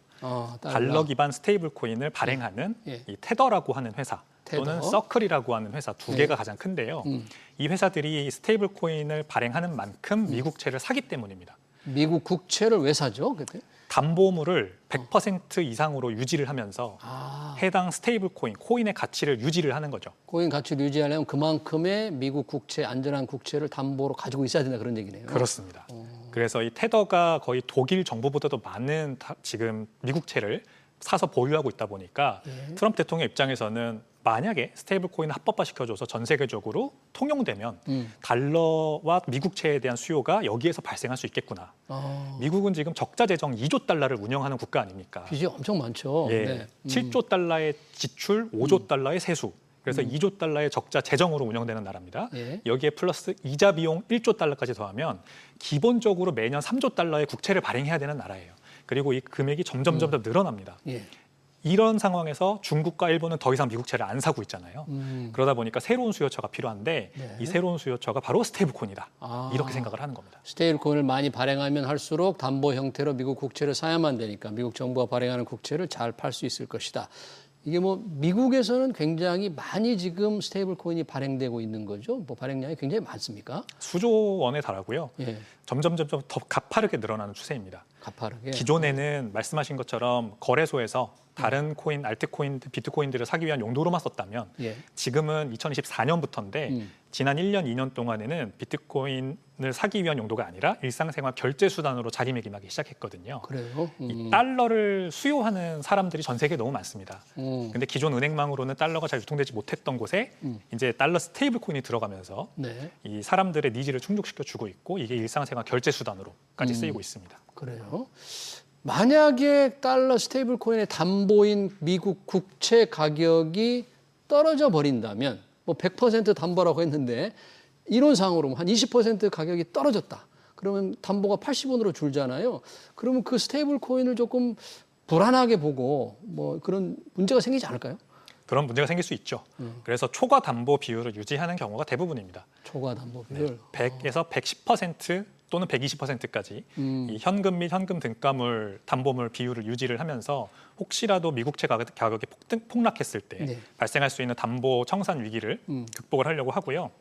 달러 기반 스테이블 코인을 발행하는 예. 이 테더라고 하는 회사 테더. 또는 서클이라고 하는 회사 두 개가 가장 큰데요. 이 회사들이 스테이블 코인을 발행하는 만큼 미국채를 사기 때문입니다. 미국 국채를 왜 사죠? 그때? 담보물을 100% 이상으로 유지를 하면서 해당 스테이블 코인의 가치를 유지를 하는 거죠. 코인 가치를 유지하려면 그만큼의 미국 국채, 안전한 국채를 담보로 가지고 있어야 된다 그런 얘기네요. 그렇습니다. 그래서 이 테더가 거의 독일 정부보다도 많은 지금 미국채를 사서 보유하고 있다 보니까 트럼프 대통령 입장에서는 만약에 스테이블 코인을 합법화 시켜줘서 전 세계적으로 통용되면 달러와 미국채에 대한 수요가 여기에서 발생할 수 있겠구나. 미국은 지금 적자 재정 2조 달러를 운영하는 국가 아닙니까? 빚이 엄청 많죠. 예, 네. 7조 달러의 지출, 5조 달러의 세수. 그래서 2조 달러의 적자 재정으로 운영되는 나라입니다. 예. 여기에 플러스 이자 비용 1조 달러까지 더하면 기본적으로 매년 3조 달러의 국채를 발행해야 되는 나라예요. 그리고 이 금액이 점점 늘어납니다. 예. 이런 상황에서 중국과 일본은 더 이상 미국채를 안 사고 있잖아요. 그러다 보니까 새로운 수요처가 필요한데 네. 이 새로운 수요처가 바로 스테이블코인이다. 아. 이렇게 생각을 하는 겁니다. 스테이블 코인을 많이 발행하면 할수록 담보 형태로 미국 국채를 사야만 되니까 미국 정부가 발행하는 국채를 잘 팔 수 있을 것이다. 이게 뭐 미국에서는 굉장히 많이 지금 스테이블 코인이 발행되고 있는 거죠. 뭐 발행량이 굉장히 많습니까? 수조 원에 달하고요. 예. 점점 더 가파르게 늘어나는 추세입니다. 가파르게. 기존에는 말씀하신 것처럼 거래소에서 다른 코인, 알트코인, 비트코인들을 사기 위한 용도로만 썼다면 예. 지금은 2024년부터인데 지난 1년, 2년 동안에는 비트코인을 사기 위한 용도가 아니라 일상생활 결제 수단으로 자리매김하기 시작했거든요. 그래요? 이 달러를 수요하는 사람들이 전 세계에 너무 많습니다. 근데 기존 은행망으로는 달러가 잘 유통되지 못했던 곳에 이제 달러 스테이블 코인이 들어가면서 네. 이 사람들의 니즈를 충족시켜 주고 있고 이게 일상생활 결제 수단으로까지 쓰이고 있습니다. 그래요. 만약에 달러 스테이블 코인의 담보인 미국 국채 가격이 떨어져 버린다면 뭐 100% 담보라고 했는데 이론상으로 한 20% 가격이 떨어졌다. 그러면 담보가 80원으로 줄잖아요. 그러면 그 스테이블 코인을 조금 불안하게 보고 뭐 그런 문제가 생기지 않을까요? 그런 문제가 생길 수 있죠. 그래서 초과 담보 비율을 유지하는 경우가 대부분입니다. 초과 담보 비율. 100에서 110% 또는 120%까지 이 현금 및 현금 등가물 담보물 비율을 유지를 하면서 혹시라도 미국채 가격이 폭락했을 때 네. 발생할 수 있는 담보 청산 위기를 극복을 하려고 하고요.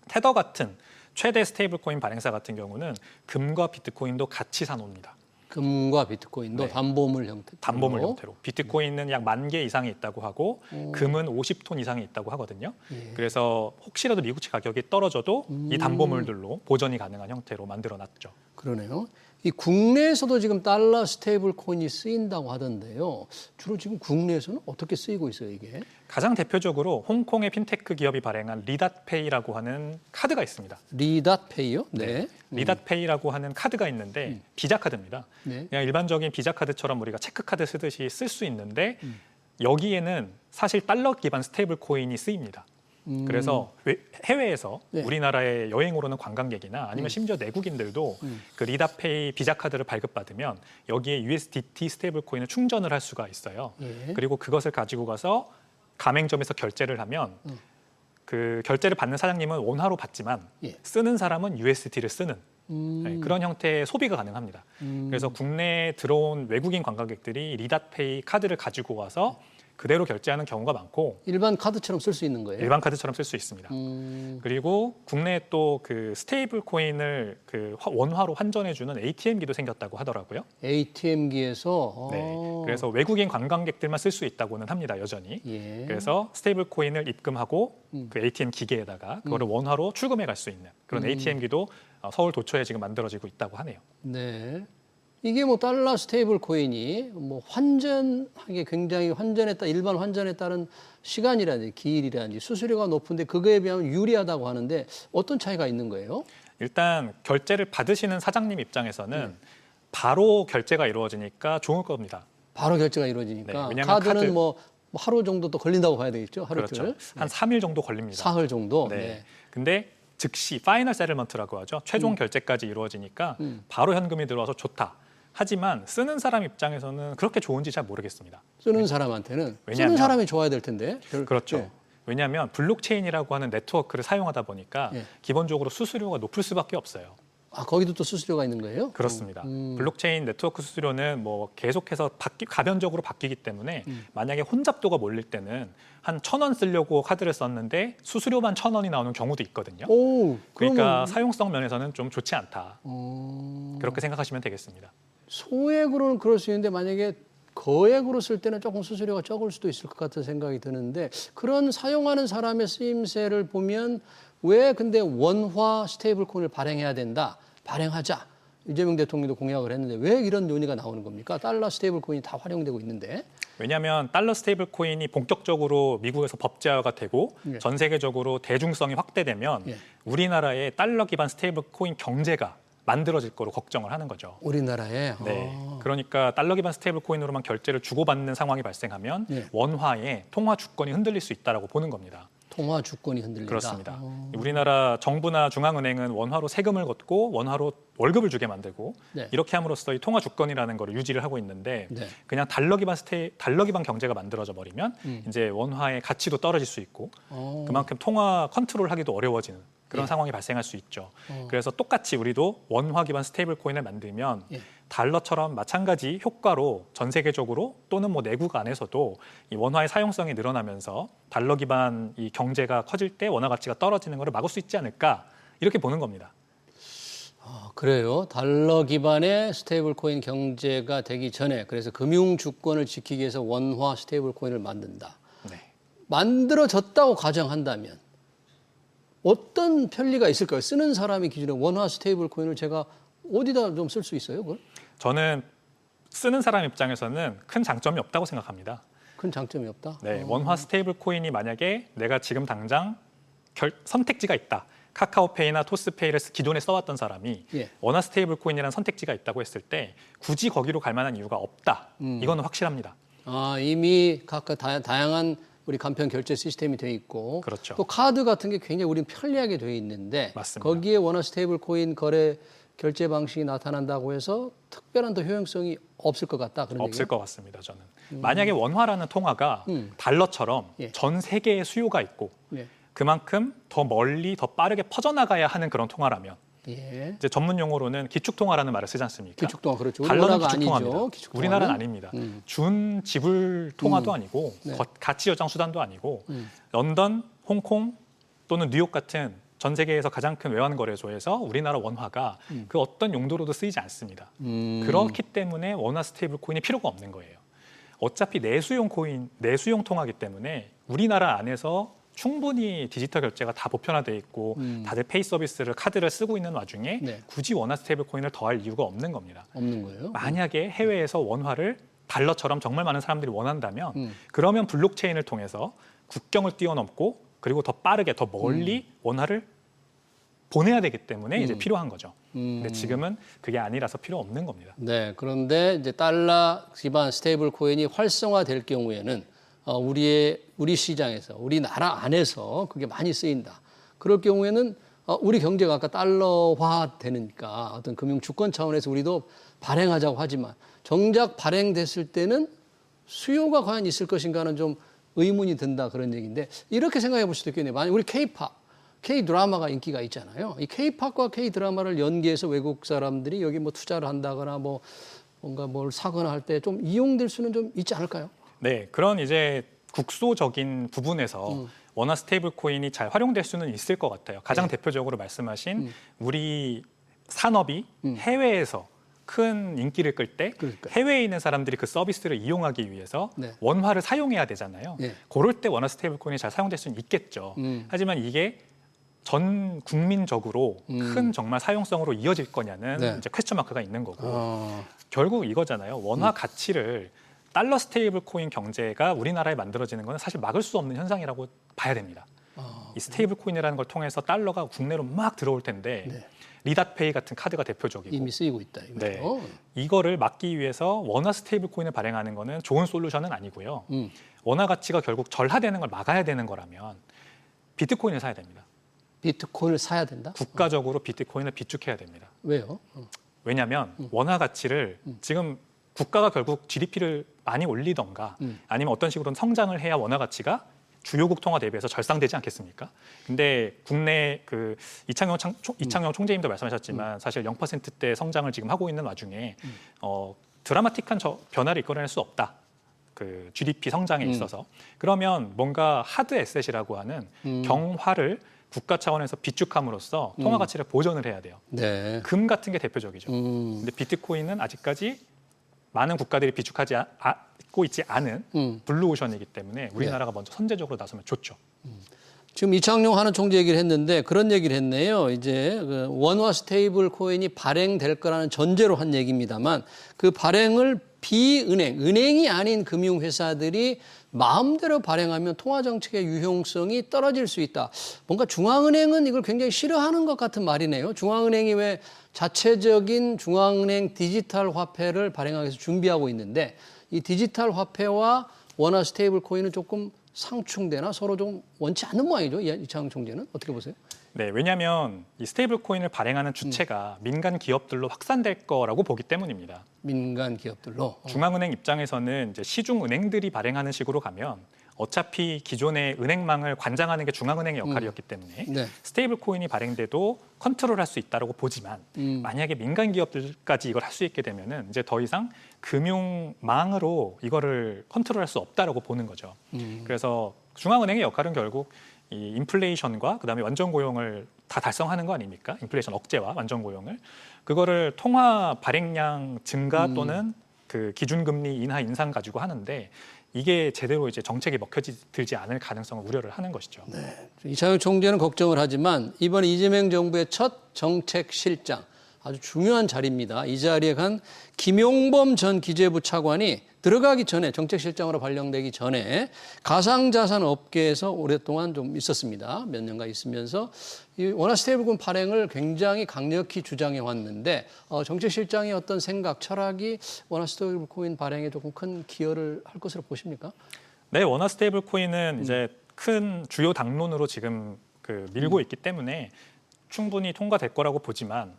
테더 같은 최대 스테이블 코인 발행사 같은 경우는 금과 비트코인도 같이 사놓습니다. 금과 비트코인도 네. 담보물 형태. 담보물 형태로. 비트코인은 약 10,000개 이상이 있다고 하고 금은 50톤 이상이 있다고 하거든요. 예. 그래서 혹시라도 미국채 가격이 떨어져도 이 담보물들로 보전이 가능한 형태로 만들어놨죠. 그러네요. 이 국내에서도 지금 달러 스테이블 코인이 쓰인다고 하던데요. 주로 지금 국내에서는 어떻게 쓰이고 있어요, 이게? 가장 대표적으로 홍콩의 핀테크 기업이 발행한 리닷페이라고 하는 카드가 있습니다. 리닷페이요? 네. 리닷페이라고 하는 카드가 있는데 비자 카드입니다. 네. 그냥 일반적인 비자 카드처럼 우리가 체크 카드 쓰듯이 쓸 수 있는데 여기에는 사실 달러 기반 스테이블 코인이 쓰입니다. 그래서 해외에서 네. 우리나라에 여행으로 는 관광객이나 아니면 심지어 내국인들도 그 리닷페이 비자 카드를 발급받으면 여기에 USDT 스테이블 코인을 충전을 할 수가 있어요. 예. 그리고 그것을 가지고 가서 가맹점에서 결제를 하면 그 결제를 받는 사장님은 원화로 받지만 예. 쓰는 사람은 USDT를 쓰는 네, 그런 형태의 소비가 가능합니다. 그래서 국내에 들어온 외국인 관광객들이 리닷페이 카드를 가지고 와서 그대로 결제하는 경우가 많고 일반 카드처럼 쓸 수 있는 거예요? 일반 카드처럼 쓸 수 있습니다. 그리고 국내에 또 그 스테이블 코인을 그 원화로 환전해주는 ATM기도 생겼다고 하더라고요. ATM기에서. 네, 그래서 외국인 관광객들만 쓸 수 있다고는 합니다, 여전히. 예. 그래서 스테이블 코인을 입금하고 그 ATM 기계에다가 그거를 원화로 출금해 갈 수 있는 그런 ATM기도 서울 도처에 지금 만들어지고 있다고 하네요. 네. 이게 뭐 달러 스테이블 코인이 뭐 환전하기 굉장히 일반 환전에 따른 시간이라든지 기일이라든지 수수료가 높은데 그거에 비하면 유리하다고 하는데 어떤 차이가 있는 거예요? 일단 결제를 받으시는 사장님 입장에서는 바로 결제가 이루어지니까 좋을 겁니다. 바로 결제가 이루어지니까. 네, 왜냐하면 카드는 뭐 하루 정도 또 걸린다고 봐야 되겠죠? 하루 그렇죠. 이틀. 한 3일 정도 걸립니다. 사흘 정도. 네. 네. 근데 즉시 파이널 세틀먼트라고 하죠. 최종 결제까지 이루어지니까 바로 현금이 들어와서 좋다. 하지만 쓰는 사람 입장에서는 그렇게 좋은지 잘 모르겠습니다. 쓰는 사람한테는 왜냐하면- 쓰는 사람이 좋아야 될 텐데. 그렇죠. 네. 왜냐하면 블록체인이라고 하는 네트워크를 사용하다 보니까 예. 기본적으로 수수료가 높을 수밖에 없어요. 아, 거기도 또 수수료가 있는 거예요? 그렇습니다. 블록체인 네트워크 수수료는 뭐 계속해서 가변적으로 바뀌기 때문에 만약에 혼잡도가 몰릴 때는 한 1,000원 쓰려고 카드를 썼는데 수수료만 1,000원이 나오는 경우도 있거든요. 오, 그러니까 사용성 면에서는 좀 좋지 않다. 어, 그렇게 생각하시면 되겠습니다. 소액으로는 그럴 수 있는데 만약에 거액으로 쓸 때는 조금 수수료가 적을 수도 있을 것 같은 생각이 드는데 그런 사용하는 사람의 쓰임새를 보면 왜 근데 원화 스테이블 코인을 발행해야 된다, 발행하자 이재명 대통령도 공약을 했는데 왜 이런 논의가 나오는 겁니까? 달러 스테이블 코인이 다 활용되고 있는데. 왜냐하면 달러 스테이블 코인이 본격적으로 미국에서 법제화가 되고 예. 전 세계적으로 대중성이 확대되면 예. 우리나라의 달러 기반 스테이블 코인 경제가 만들어질 거로 걱정을 하는 거죠. 우리나라에. 네. 그러니까 달러 기반 스테이블 코인으로만 결제를 주고받는 상황이 발생하면 예. 원화의 통화 주권이 흔들릴 수 있다라고 보는 겁니다. 통화 주권이 흔들린다. 그렇습니다. 우리나라 정부나 중앙은행은 원화로 세금을 걷고 원화로 월급을 주게 만들고 네. 이렇게 함으로써 이 통화 주권이라는 거를 유지를 하고 있는데 네. 그냥 달러 기반 경제가 만들어져 버리면 이제 원화의 가치도 떨어질 수 있고 그만큼 통화 컨트롤하기도 어려워지는 그런 예. 상황이 발생할 수 있죠. 그래서 똑같이 우리도 원화 기반 스테이블 코인을 만들면 예. 달러처럼 마찬가지 효과로 전 세계적으로 또는 뭐 내국 안에서도 이 원화의 사용성이 늘어나면서 달러 기반 이 경제가 커질 때 원화 가치가 떨어지는 것을 막을 수 있지 않을까 이렇게 보는 겁니다. 아, 그래요. 달러 기반의 스테이블 코인 경제가 되기 전에 그래서 금융 주권을 지키기 위해서 원화 스테이블 코인을 만든다. 네. 만들어졌다고 가정한다면 어떤 편리가 있을까요? 쓰는 사람의 기준에 원화 스테이블 코인을 제가 어디다 좀 쓸 수 있어요? 그걸? 저는 쓰는 사람 입장에서는 큰 장점이 없다고 생각합니다. 큰 장점이 없다. 네, 원화 스테이블 코인이 만약에 내가 지금 당장 선택지가 있다. 카카오페이나 토스페이를 기존에 써왔던 사람이 예. 원화 스테이블 코인이라는 선택지가 있다고 했을 때 굳이 거기로 갈 만한 이유가 없다. 이거는 확실합니다. 아, 이미 각각 다양한 우리 간편 결제 시스템이 돼 있고 그렇죠. 또 카드 같은 게 굉장히 우리는 편리하게 돼 있는데 맞습니다. 거기에 원화 스테이블 코인 거래 결제 방식이 나타난다고 해서 특별한 더 효용성이 없을 것 같다. 그런 없을 얘기예요? 것 같습니다. 저는 만약에 원화라는 통화가 달러처럼 예. 전 세계에 수요가 있고 예. 그만큼 더 멀리 더 빠르게 퍼져나가야 하는 그런 통화라면 예. 이제 전문 용어로는 기축통화라는 말을 쓰지 않습니까? 기축통화 그렇죠. 달러는 우리나라가 기축통화입니다. 아니죠. 기축통화는. 우리나라는 아닙니다. 준 지불 통화도 아니고 네. 가치 여장 수단도 아니고 런던, 홍콩 또는 뉴욕 같은 전 세계에서 가장 큰 외환 거래소에서 우리나라 원화가 그 어떤 용도로도 쓰이지 않습니다. 그렇기 때문에 원화 스테이블 코인이 필요가 없는 거예요. 어차피 내수용 통화이기 때문에 우리나라 안에서 충분히 디지털 결제가 다 보편화돼 있고 다들 페이 서비스를 카드를 쓰고 있는 와중에 네. 굳이 원화 스테이블 코인을 더할 이유가 없는 겁니다. 없는 거예요. 만약에 해외에서 원화를 달러처럼 정말 많은 사람들이 원한다면 그러면 블록체인을 통해서 국경을 뛰어넘고 그리고 더 빠르게 더 멀리 원화를 보내야 되기 때문에 이제 필요한 거죠. 근데 지금은 그게 아니라서 필요 없는 겁니다. 네. 그런데 이제 달러 기반 스테이블 코인이 활성화될 경우에는 우리 시장에서 우리나라 안에서 그게 많이 쓰인다. 그럴 경우에는 우리 경제가 아까 달러화 되니까 어떤 금융 주권 차원에서 우리도 발행하자고 하지만 정작 발행됐을 때는 수요가 과연 있을 것인가는 좀 의문이 든다 그런 얘기인데 이렇게 생각해 볼 수도 있겠네요. 만약 우리 K-팝, K-드라마가 인기가 있잖아요. 이 K-팝과 K-드라마를 연계해서 외국 사람들이 여기 뭐 투자를 한다거나 뭐 뭔가 뭘 사거나 할 때 좀 이용될 수는 좀 있지 않을까요? 네, 그런 이제 국소적인 부분에서 원화 스테이블 코인이 잘 활용될 수는 있을 것 같아요. 가장 대표적으로 말씀하신 우리 산업이 해외에서 큰 인기를 끌 때 그러니까요. 해외에 있는 사람들이 그 서비스를 이용하기 위해서 네. 원화를 사용해야 되잖아요. 네. 그럴 때 원화 스테이블 코인이 잘 사용될 수는 있겠죠. 하지만 이게 전 국민적으로 큰 정말 사용성으로 이어질 거냐는 네. 이제 퀘스천 마크가 있는 거고 결국 이거잖아요. 원화 가치를 달러 스테이블 코인 경제가 우리나라에 만들어지는 것은 사실 막을 수 없는 현상이라고 봐야 됩니다. 이 스테이블 코인이라는 걸 통해서 달러가 국내로 막 들어올 텐데 네. 리닷페이 같은 카드가 대표적이고 이미 쓰이고 있다. 네. 이거를 막기 위해서 원화 스테이블 코인을 발행하는 거는 좋은 솔루션은 아니고요. 원화 가치가 결국 절하되는 걸 막아야 되는 거라면 비트코인을 사야 됩니다. 비트코인을 사야 된다? 국가적으로 비트코인을 비축해야 됩니다. 왜요? 왜냐하면 원화 가치를 지금 국가가 결국 GDP를 많이 올리던가 아니면 어떤 식으로는 성장을 해야 원화 가치가 주요국 통화 대비해서 절상되지 않겠습니까? 근데 국내 그 이창용 총재님도 말씀하셨지만 사실 0%대 성장을 지금 하고 있는 와중에 드라마틱한 변화를 이끌어낼 수 없다. 그 GDP 성장에 있어서 그러면 뭔가 하드 에셋이라고 하는 경화를 국가 차원에서 비축함으로써 통화 가치를 보존을 해야 돼요. 네. 금 같은 게 대표적이죠. 근데 비트코인은 아직까지 많은 국가들이 비축하지 않고 있지 않은 블루오션이기 때문에 우리나라가 먼저 선제적으로 나서면 좋죠. 지금 이창용 하는 총재 얘기를 했는데 그런 얘기를 했네요. 이제 그 원화 스테이블 코인이 발행될 거라는 전제로 한 얘기입니다만 그 발행을 은행이 아닌 금융회사들이 마음대로 발행하면 통화 정책의 유용성이 떨어질 수 있다. 뭔가 중앙은행은 이걸 굉장히 싫어하는 것 같은 말이네요. 중앙은행이 왜 자체적인 중앙은행 디지털 화폐를 발행하기 위해서 준비하고 있는데 이 디지털 화폐와 원화 스테이블 코인은 조금 상충되나 서로 좀 원치 않는 모양이죠. 이창용 총재는 어떻게 보세요? 네, 왜냐하면 이 스테이블 코인을 발행하는 주체가 민간 기업들로 확산될 거라고 보기 때문입니다. 민간 기업들로. 중앙은행 입장에서는 이제 시중 은행들이 발행하는 식으로 가면 어차피 기존의 은행망을 관장하는 게 중앙은행의 역할이었기 때문에 네. 스테이블 코인이 발행돼도 컨트롤할 수 있다고 보지만 만약에 민간 기업들까지 이걸 할 수 있게 되면은 이제 더 이상 금융망으로 이거를 컨트롤할 수 없다라고 보는 거죠. 그래서 중앙은행의 역할은 결국 이 인플레이션과 그다음에 완전 고용을 다 달성하는 거 아닙니까? 인플레이션 억제와 완전 고용을 그거를 통화 발행량 증가 또는 그 기준금리 인하 인상 가지고 하는데 이게 제대로 이제 정책이 먹혀들지 않을 가능성을 우려를 하는 것이죠. 네. 이창용 총재는 걱정을 하지만 이번 이재명 정부의 첫 정책 실장 아주 중요한 자리입니다. 이 자리에 간 김용범 전 기재부 차관이 들어가기 전에 정책실장으로 발령되기 전에 가상자산 업계에서 오랫동안 좀 있었습니다. 몇 년간 있으면서 이 원화 스테이블코인 발행을 굉장히 강력히 주장해 왔는데 정책실장의 어떤 생각, 철학이 원화 스테이블코인 발행에 조금 큰 기여를 할 것으로 보십니까? 네, 원화 스테이블 코인은 이제 큰 주요 당론으로 지금 그 밀고 있기 때문에 충분히 통과될 거라고 보지만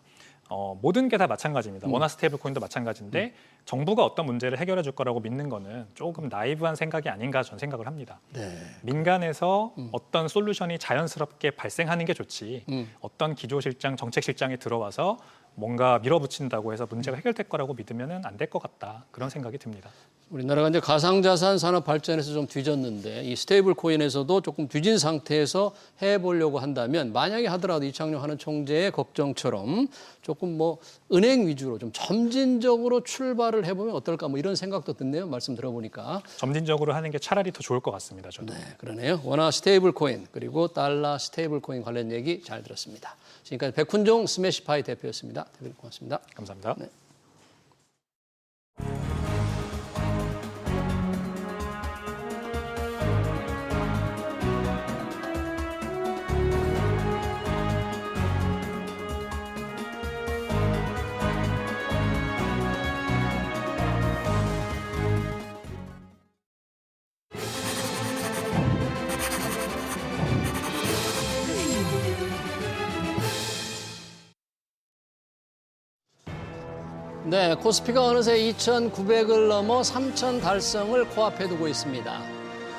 모든 게 다 마찬가지입니다. 원화 스테이블 코인도 마찬가지인데 정부가 어떤 문제를 해결해 줄 거라고 믿는 거는 조금 나이브한 생각이 아닌가 저는 생각을 합니다. 네. 민간에서 어떤 솔루션이 자연스럽게 발생하는 게 좋지 어떤 기조실장, 정책실장이 들어와서 뭔가 밀어붙인다고 해서 문제가 해결될 거라고 믿으면 안 될 것 같다. 그런 생각이 듭니다. 우리나라가 이제 가상자산 산업 발전에서 좀 뒤졌는데 이 스테이블 코인에서도 조금 뒤진 상태에서 해보려고 한다면 만약에 하더라도 이창용 하는 총재의 걱정처럼 조금 뭐 은행 위주로 좀 점진적으로 출발을 해보면 어떨까 뭐 이런 생각도 드네요. 말씀 들어보니까. 점진적으로 하는 게 차라리 더 좋을 것 같습니다. 저도. 네, 그러네요. 원화 스테이블 코인 그리고 달러 스테이블 코인 관련 얘기 잘 들었습니다. 지금까지 백훈종 스매시파이 대표였습니다. 대표님 고맙습니다. 감사합니다. 네. 네, 코스피가 어느새 2,900을 넘어 3,000 달성을 코앞에 두고 있습니다.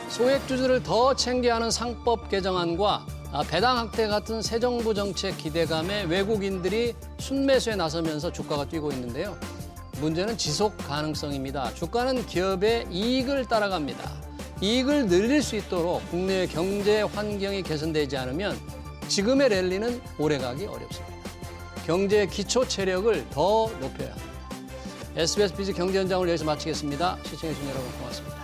소액주주를 더 챙겨야 하는 상법 개정안과 배당 확대 같은 새 정부 정책 기대감에 외국인들이 순매수에 나서면서 주가가 뛰고 있는데요. 문제는 지속 가능성입니다. 주가는 기업의 이익을 따라갑니다. 이익을 늘릴 수 있도록 국내의 경제 환경이 개선되지 않으면 지금의 랠리는 오래가기 어렵습니다. 경제의 기초 체력을 더 높여야 합니다. SBS 비즈 경제현장을 여기서 마치겠습니다. 시청해주신 여러분 고맙습니다.